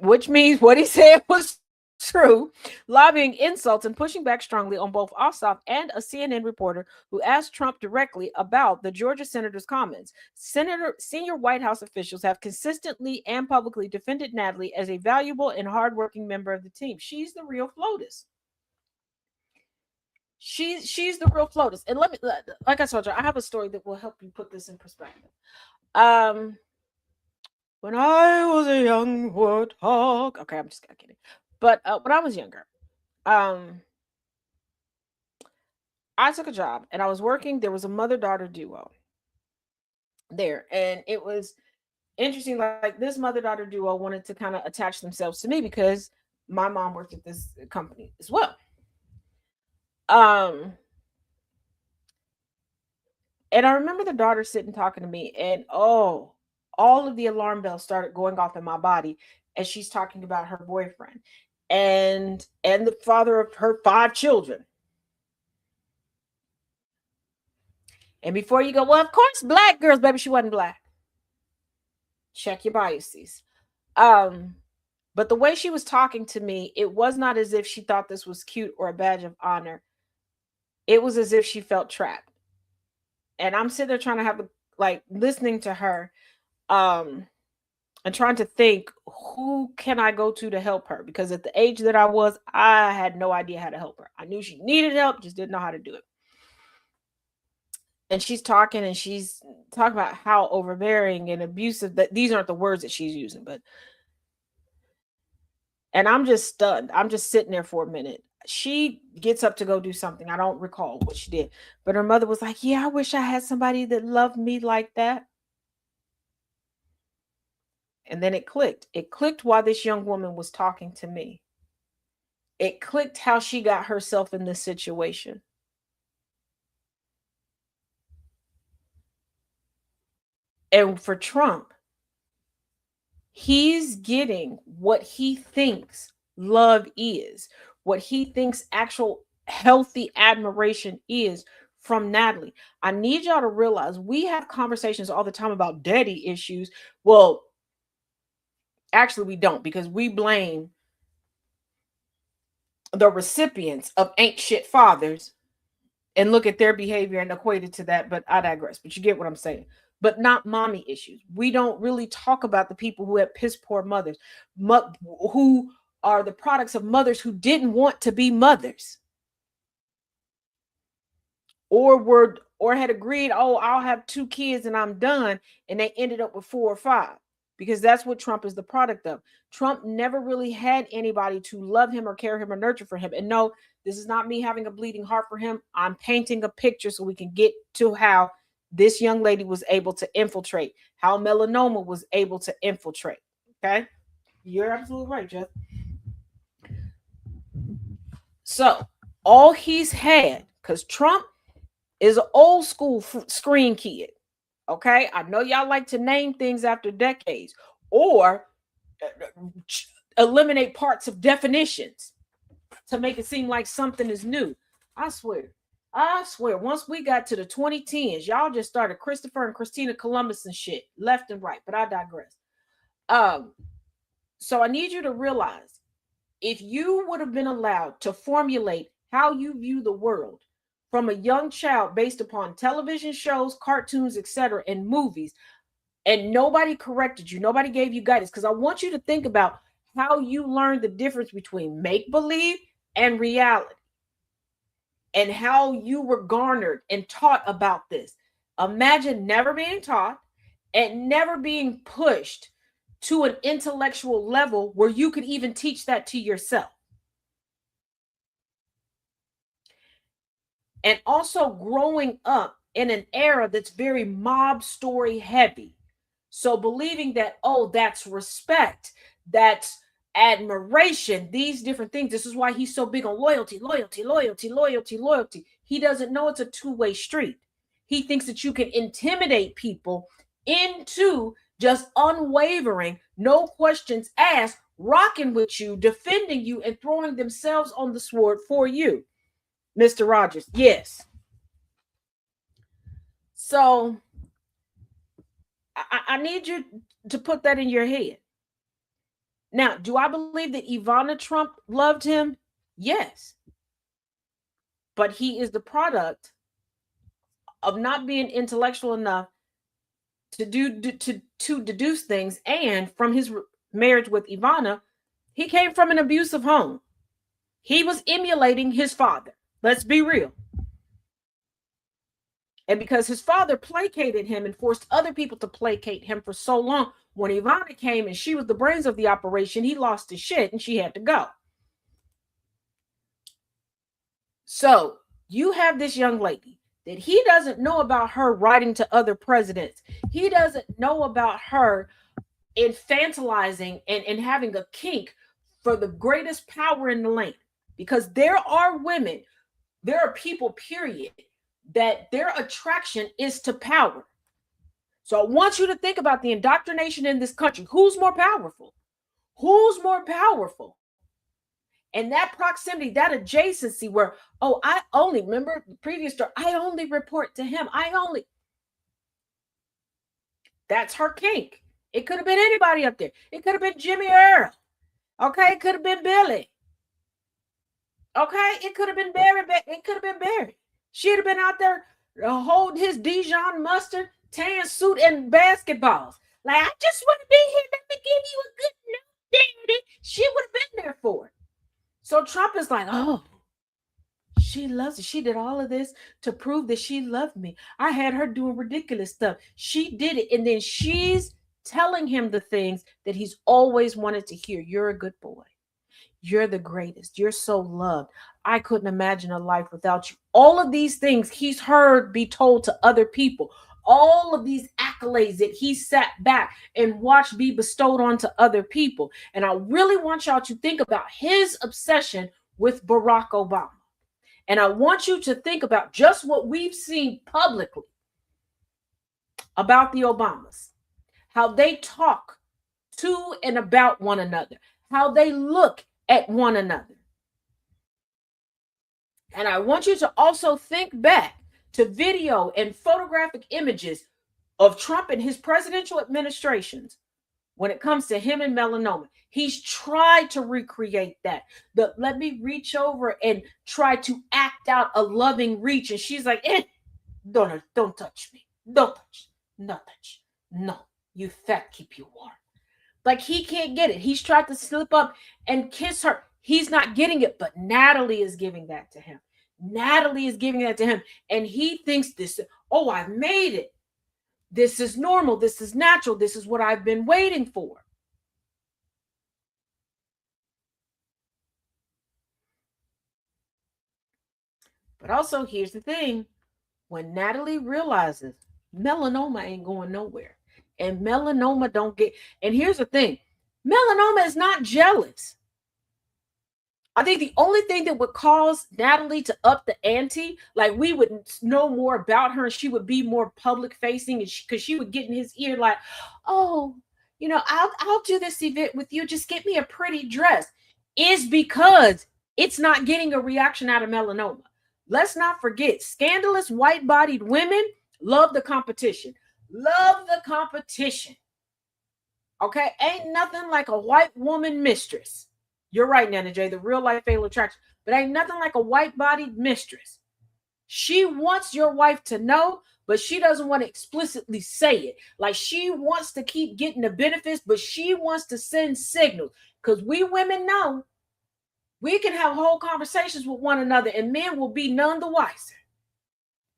which means what he said was true, lobbying insults and pushing back strongly on both Ossoff and a CNN reporter who asked Trump directly about the Georgia senator's comments. Senior White House officials have consistently and publicly defended Natalie as a valuable and hardworking member of the team. She's the real FLOTUS. She's the real FLOTUS. And let me, like I told you, I have a story that will help you put this in perspective. When I was a young warthog. Okay, I'm just kidding. But when I was younger, I took a job and I was working. There was a mother-daughter duo there, and it was interesting. Like this mother-daughter duo wanted to kind of attach themselves to me because my mom worked at this company as well. And I remember the daughter sitting talking to me, and all of the alarm bells started going off in my body as she's talking about her boyfriend and the father of her 5 children. And before you go, well, of course, black girls, baby, she wasn't black. Check your biases. But the way she was talking to me, it was not as if she thought this was cute or a badge of honor. It was as if she felt trapped. And I'm sitting there trying to have listening to her, and trying to think, who can I go to help her? Because at the age that I was, I had no idea how to help her. I knew she needed help, just didn't know how to do it. And she's talking about how overbearing and abusive, that these aren't the words that she's using, and I'm just stunned. I'm just sitting there for a minute. She gets up to go do something. I don't recall what she did, but her mother was like, yeah, I wish I had somebody that loved me like that. And then it clicked. It clicked while this young woman was talking to me. It clicked how she got herself in this situation. And for Trump, he's getting what he thinks love is, what he thinks actual healthy admiration is from Natalie. I need y'all to realize we have conversations all the time about daddy issues. Well, actually, we don't, because we blame the recipients of ain't shit fathers and look at their behavior and equate it to that. But I digress. But you get what I'm saying. But not mommy issues. We don't really talk about the people who have piss poor mothers, who are the products of mothers who didn't want to be mothers, or had agreed, oh, I'll have 2 kids and I'm done, and they ended up with 4 or 5, because that's what Trump is the product of. Trump never really had anybody to love him or care him or nurture for him. And no, this is not me having a bleeding heart for him. I'm painting a picture so we can get to how this young lady was able to infiltrate, how melanoma was able to infiltrate. Okay, you're absolutely right, Jeff. So all he's had, because Trump is an old school screen kid. Okay, I know y'all like to name things after decades or eliminate parts of definitions to make it seem like something is new. I swear, once we got to the 2010s, y'all just started Christopher and Christina Columbus and shit left and right, but I digress. So I need you to realize, if you would have been allowed to formulate how you view the world from a young child based upon television shows, cartoons, etc., and movies, and nobody corrected you, nobody gave you guidance, because I want you to think about how you learned the difference between make-believe and reality, and how you were garnered and taught about this. Imagine never being taught and never being pushed to an intellectual level where you could even teach that to yourself. And also growing up in an era that's very mob story heavy. So believing that, oh, that's respect, that's admiration, these different things. This is why he's so big on loyalty. He doesn't know it's a two-way street. He thinks that you can intimidate people into just unwavering, no questions asked, rocking with you, defending you, and throwing themselves on the sword for you. Mr. Rogers, yes. So I need you to put that in your head. Now, do I believe that Ivana Trump loved him? Yes. But he is the product of not being intellectual enough to deduce things. And from his marriage with Ivana, he came from an abusive home. He was emulating his father. Let's be real. And because his father placated him and forced other people to placate him for so long, when Ivana came and she was the brains of the operation, he lost his shit and she had to go. So you have this young lady that he doesn't know about her writing to other presidents. He doesn't know about her infantilizing and having a kink for the greatest power in the land. Because there are women, there are people, period, that their attraction is to power. So I want you to think about the indoctrination in this country. Who's more powerful? Who's more powerful? And that proximity, that adjacency where, oh, I only, remember the previous story, I only report to him. That's her kink. It could have been anybody up there. It could have been Jimmy Earl. Okay, it could have been Billy. Okay, it could have been Barry. It could have been Barry. She'd have been out there holding his Dijon mustard, tan suit, and basketballs. Like, I just want to be here. Let me give you a good note, daddy. She would have been there for it. So Trump is like, oh, she loves it. She did all of this to prove that she loved me. I had her doing ridiculous stuff. She did it. And then she's telling him the things that he's always wanted to hear. You're a good boy. You're the greatest. You're so loved. I couldn't imagine a life without you. All of these things he's heard be told to other people. All of these accolades that he sat back and watched be bestowed onto other people. And I really want y'all to think about his obsession with Barack Obama. And I want you to think about just what we've seen publicly about the Obamas. How they talk to and about one another. How they look at one another. And I want you to also think back to video and photographic images of Trump and his presidential administrations when it comes to him and melanoma. He's tried to recreate that. Let me reach over and try to act out a loving reach. And she's like, don't touch me. Don't touch. No touch. No, you fat, keep you warm. Like, he can't get it. He's tried to slip up and kiss her. He's not getting it, but Natalie is giving that to him. Natalie is giving that to him. And he thinks this, oh, I've made it. This is normal. This is natural. This is what I've been waiting for. But also, here's the thing. When Natalie realizes melanoma ain't going nowhere, and melanoma don't get, and here's the thing, melanoma is not jealous. I think the only thing that would cause Natalie to up the ante, like we would know more about her and she would be more public facing, and because she would get in his ear like, oh, you know, I'll do this event with you. Just get me a pretty dress, is because it's not getting a reaction out of melanoma. Let's not forget, scandalous white-bodied women love the competition. Love the competition. Okay? Ain't nothing like a white woman mistress. You're right, Nana J, the real life fatal attraction. But ain't nothing like a white-bodied mistress. She wants your wife to know, but she doesn't want to explicitly say it. Like, she wants to keep getting the benefits, but she wants to send signals. Because we women know we can have whole conversations with one another and men will be none the wiser.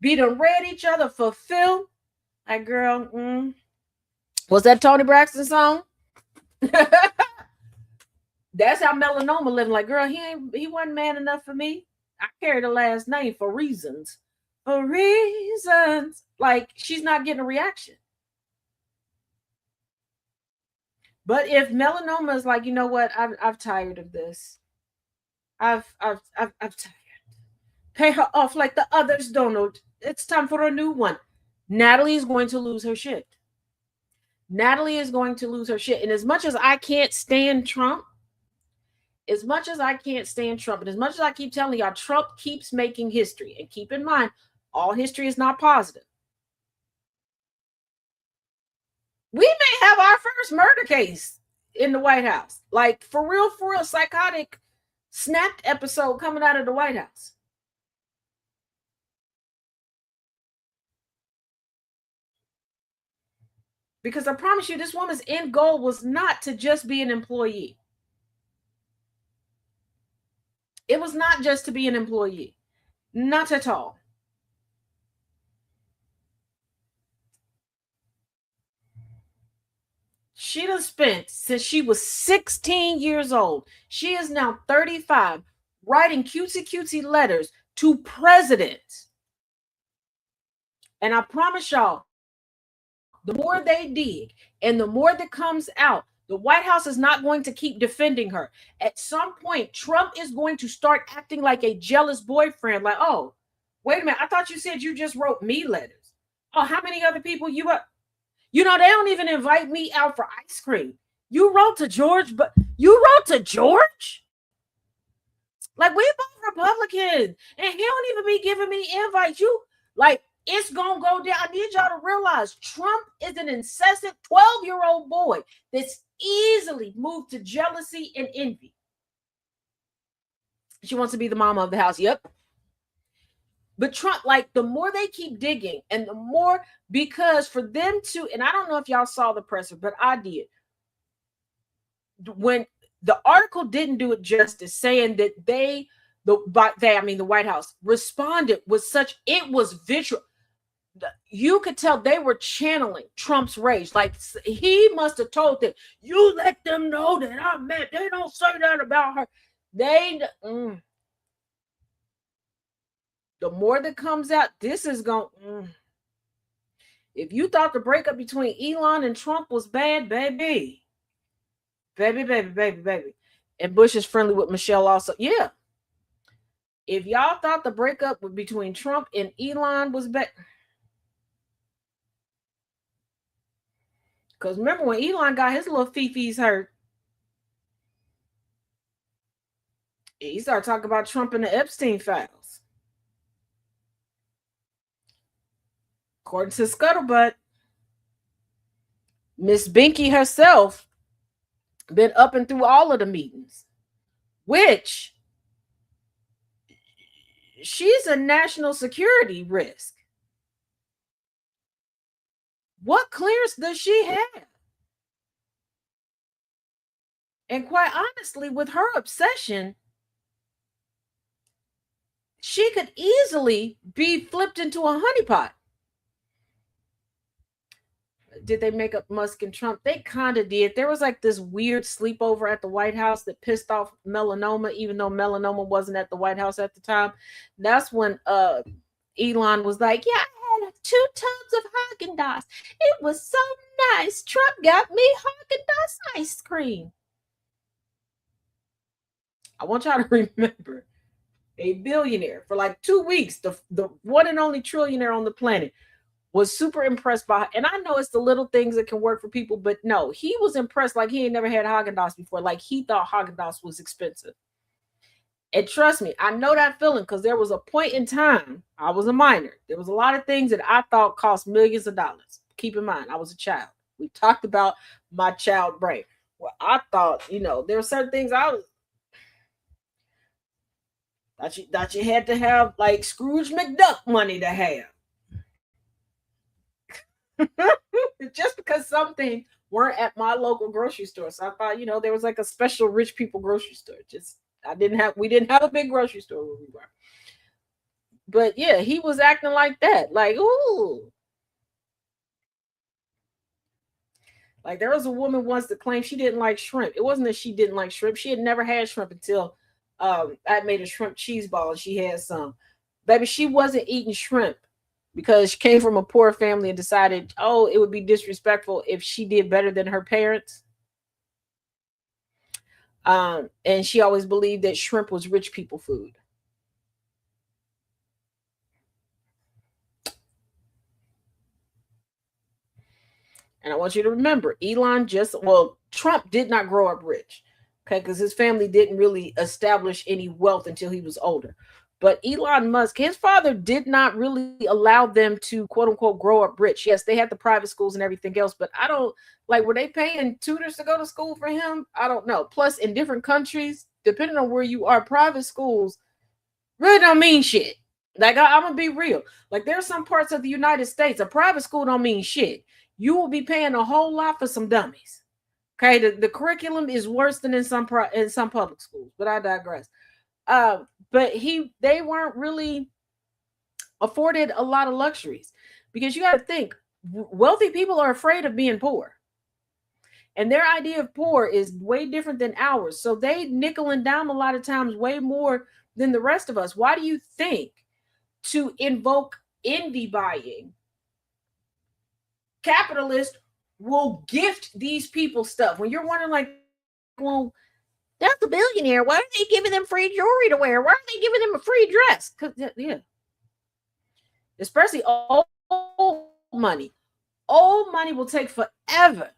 Be done read each other for Phil. Like, girl, was that Tony Braxton song? That's how melanoma living. Like, girl, he wasn't man enough for me. I carry the last name for reasons. For reasons. Like, she's not getting a reaction. But if melanoma is like, you know what, I've tired of this. I've tired. Pay her off like the others, Donald. It's time for a new one. Natalie is going to lose her shit. Natalie is going to lose her shit. And as much as I can't stand Trump, and as much as I keep telling y'all, Trump keeps making history. And keep in mind, all history is not positive. We may have our first murder case in the White House. Like, for real, psychotic snapped episode coming out of the White House. Because I promise you, this woman's end goal was not to just be an employee. It was not just to be an employee. Not at all. She done spent, since she was 16 years old, she is now 35, writing cutesy letters to presidents. And I promise y'all, the more they dig and the more that comes out, the White House is not going to keep defending her. At some point, Trump is going to start acting like a jealous boyfriend. Like, oh, wait a minute. I thought you said you just wrote me letters. Oh, how many other people you are? You know, they don't even invite me out for ice cream. You wrote to George, but you wrote to George? Like, we both Republicans, and he don't even be giving me invites. You, like, it's going to go down. I need y'all to realize Trump is an incessant 12-year-old boy that's easily moved to jealousy and envy. She wants to be the mama of the house. Yep. But Trump, like, the more they keep digging and the more, because for them to, and I don't know if y'all saw the presser, but I did. When the article didn't do it justice, saying that the White House responded with such, it was visual. You could tell they were channeling Trump's rage. Like, he must have told them, you let them know that I'm mad. They don't say that about her. The more that comes out, this is going. If you thought the breakup between Elon and Trump was bad, baby. And Bush is friendly with Michelle also. Yeah. If y'all thought the breakup between Trump and Elon was bad. Because remember when Elon got his little fifis hurt, he started talking about Trump and the Epstein files. According to Scuttlebutt, Miss Binky herself been up and through all of the meetings, which she's a national security risk. What clearance does she have? And quite honestly, with her obsession, she could easily be flipped into a honeypot. Did they make up Musk and Trump? They kind of did. There was like this weird sleepover at the White House that pissed off Melanoma, even though Melanoma wasn't at the White House at the time. That's when Elon was like, yeah, I had 2 tubs of Haagen-Dazs. It was so nice. Trump got me Haagen-Dazs ice cream. I want y'all to remember, a billionaire for like 2 weeks, the one and only trillionaire on the planet, was super impressed by, and I know it's the little things that can work for people, but no, he was impressed like he ain't never had Haagen-Dazs before. Like he thought Haagen-Dazs was expensive. And trust me, I know that feeling because there was a point in time, I was a minor. There was a lot of things that I thought cost millions of dollars. Keep in mind, I was a child. We talked about my child brain. Well, I thought, there were certain things that you had to have like Scrooge McDuck money to have. Just because something weren't at my local grocery store. So I thought, there was like a special rich people grocery store. We didn't have a big grocery store where we were. But yeah, he was acting like that. Like, ooh. Like there was a woman once that claimed she didn't like shrimp. It wasn't that she didn't like shrimp. She had never had shrimp until I made a shrimp cheese ball and she had some. Baby, she wasn't eating shrimp because she came from a poor family and decided, it would be disrespectful if she did better than her parents. And she always believed that shrimp was rich people food. And I want you to remember, Trump did not grow up rich, okay, because his family didn't really establish any wealth until he was older. But Elon Musk, his father did not really allow them to, quote unquote, grow up rich. Yes, they had the private schools and everything else, but I don't were they paying tutors to go to school for him? I don't know. Plus, in different countries, depending on where you are, private schools really don't mean shit. Like, I'm going to be real. Like, there's some parts of the United States, a private school don't mean shit. You will be paying a whole lot for some dummies. Okay, the curriculum is worse than in some public schools, but I digress. But they weren't really afforded a lot of luxuries because you got to think, wealthy people are afraid of being poor. And their idea of poor is way different than ours. So they nickel and dime a lot of times way more than the rest of us. Why do you think to invoke envy buying, capitalists will gift these people stuff? When you're wondering like, well, that's a billionaire. Why are they giving them free jewelry to wear? Why are they giving them a free dress? Yeah. Especially old money. Old money will take forever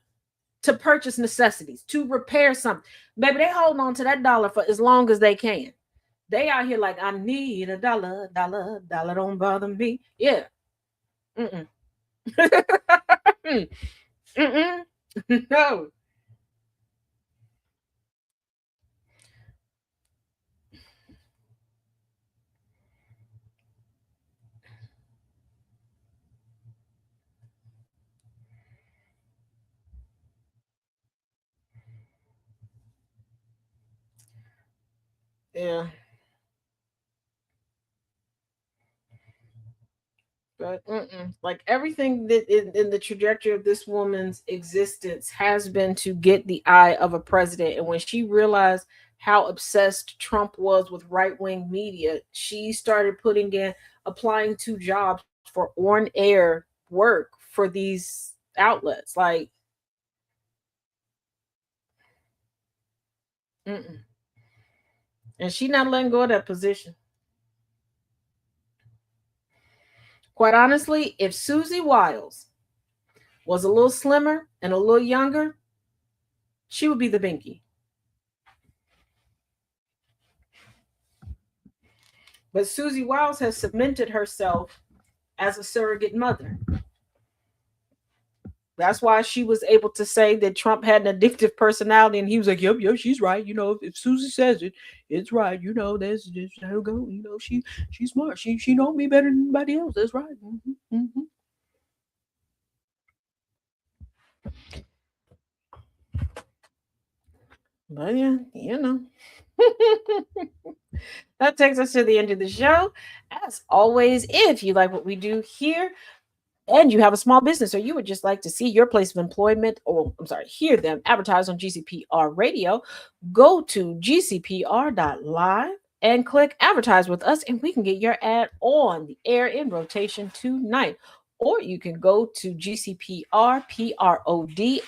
to purchase necessities, to repair something. Baby, they holding on to that dollar for as long as they can. They out here like, I need a dollar don't bother me. Yeah. No. Yeah. But like everything that in the trajectory of this woman's existence has been to get the eye of a president. And when she realized how obsessed Trump was with right-wing media, she started applying to jobs for on-air work for these outlets. Like, and she not letting go of that position. Quite honestly, if Susie Wiles was a little slimmer and a little younger, she would be the binky. But Susie Wiles has cemented herself as a surrogate mother. That's why she was able to say that Trump had an addictive personality, and he was like, "Yep, yep, she's right. If Susie says it, it's right. There's how go. She's smart. She know me better than anybody else. That's right." But yeah, that takes us to the end of the show. As always, if you like what we do here, and you have a small business or you would just like to see your place of employment, or I'm sorry, hear them advertise on GCPR radio, go to gcpr.live and click advertise with us, and we can get your ad on the air in rotation tonight. Or you can go to GCPR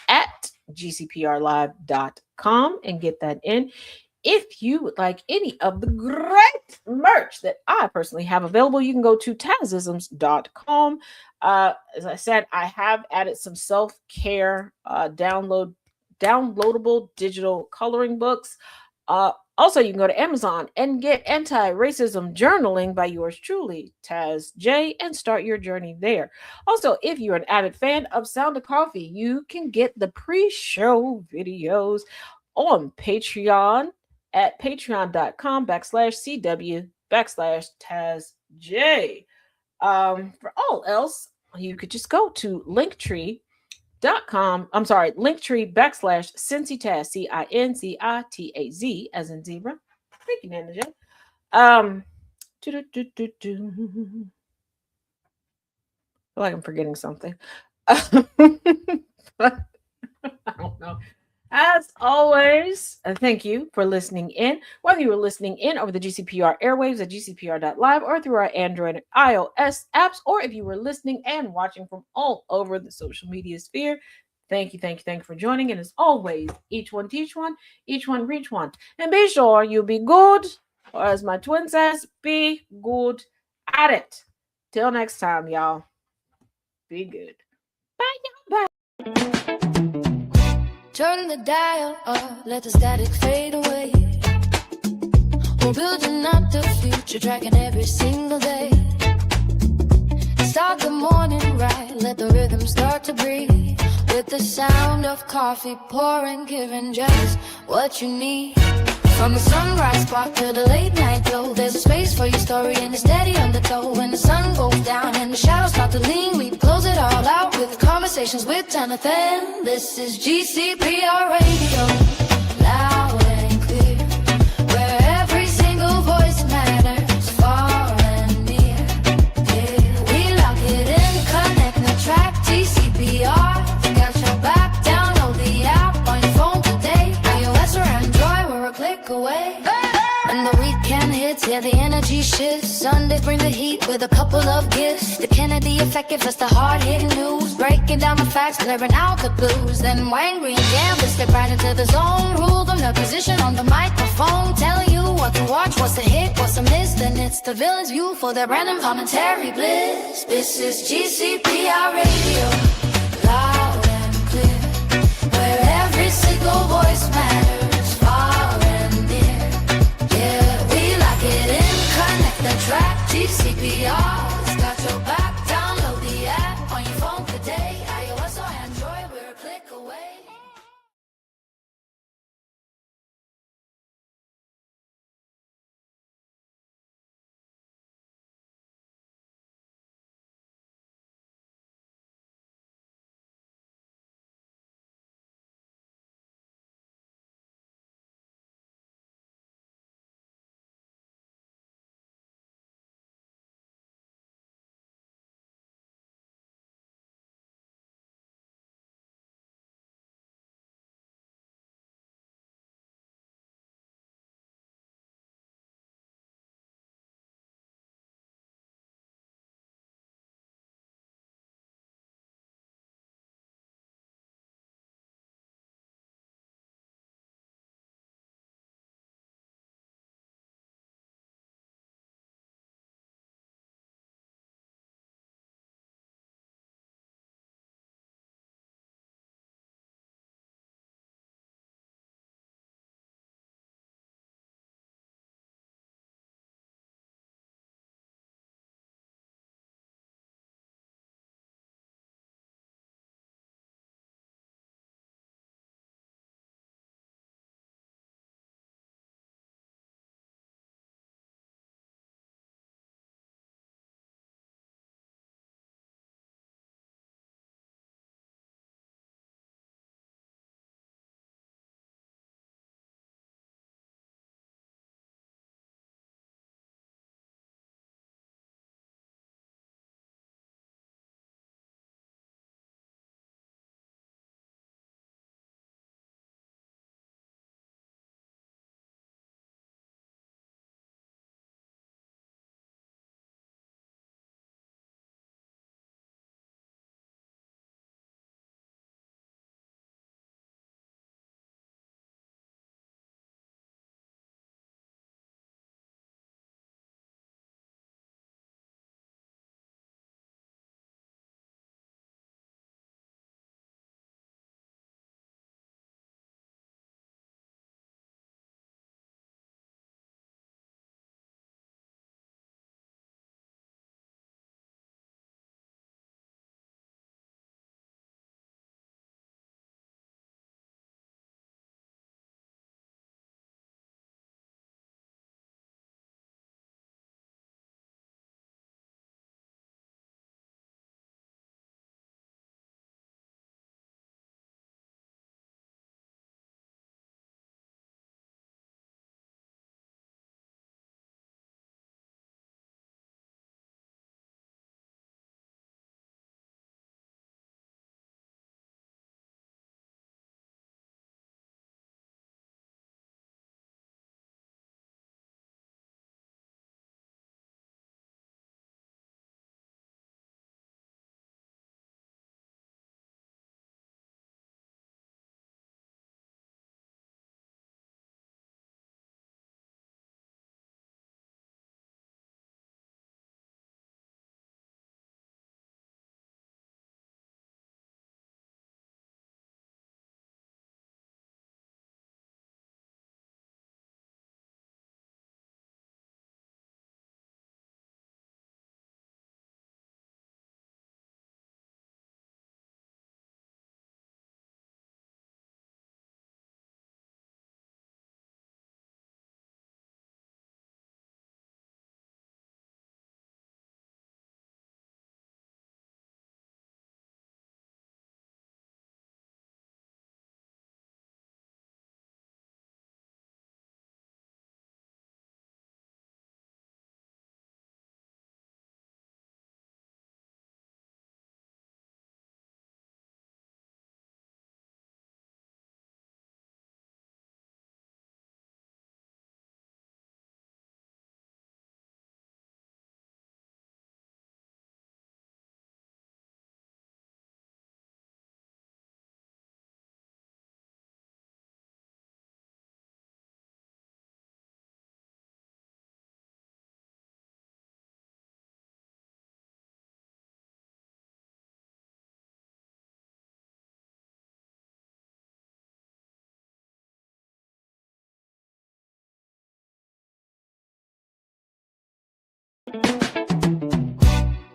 at gcprlive.com and get that in. If you would like any of the great merch that I personally have available, you can go to tazisms.com. As I said, I have added some self-care downloadable digital coloring books. Also, you can go to Amazon and get Anti-Racism Journaling by yours truly, Taz J, and start your journey there. Also, if you're an avid fan of Sound of Coffee, you can get the pre-show videos on Patreon at patreon.com/CW/TazJ. For all else, you could just go to linktree.com. I'm sorry, linktree/Cincitaz, CINCITAZ, as in zebra. Freaking energy. I feel like I'm forgetting something. But I don't know. As always, thank you for listening in. Whether you were listening in over the GCPR airwaves at gcpr.live or through our Android and iOS apps, or if you were listening and watching from all over the social media sphere, thank you for joining. And as always, each one teach one, each one reach one. And be sure you be good, or as my twin says, be good at it. Till next time, y'all. Be good. Bye, y'all. Bye. Turn the dial up, let the static fade away. We're building up the future, tracking every single day. Start the morning right, let the rhythm start to breathe. With the sound of coffee pouring, giving just what you need. From the sunrise spark to the late night glow, there's a space for your story and a steady undertow. When the sun goes down and the shadows start to lean, we close it all out with conversations with Jonathan. This is GCPR Radio, loud and clear, where every single voice matters, far and near. Yeah, we lock it in, connect the track, GCPR, got your back, download the app on your phone today. iOS or Android, we're a click away. And the weekend hits, yeah, the energy shifts. Sundays bring the heat with a couple of gifts. The Kennedy effect gives us the hard-hitting news, breaking down the facts, clearing out the blues. Then Wayne Green Gambler step right into the zone, rule them the position on the microphone, telling you what to watch, what's a hit, what's a miss. Then it's the villain's view for their random commentary bliss. This is GCPR Radio, loud and clear, where every single voice matters, far and near. Yeah, we lock it in, connect the track, GCPR's got your back, download the app on your phone today, iOS or Android, we're a click away.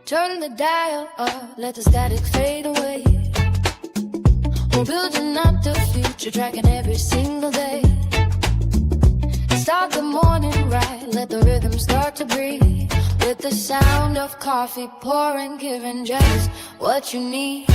Turn the dial up, let the static fade away. We're building up the future, tracking every single day. Start the morning right, let the rhythm start to breathe. With the sound of coffee pouring, giving just what you need.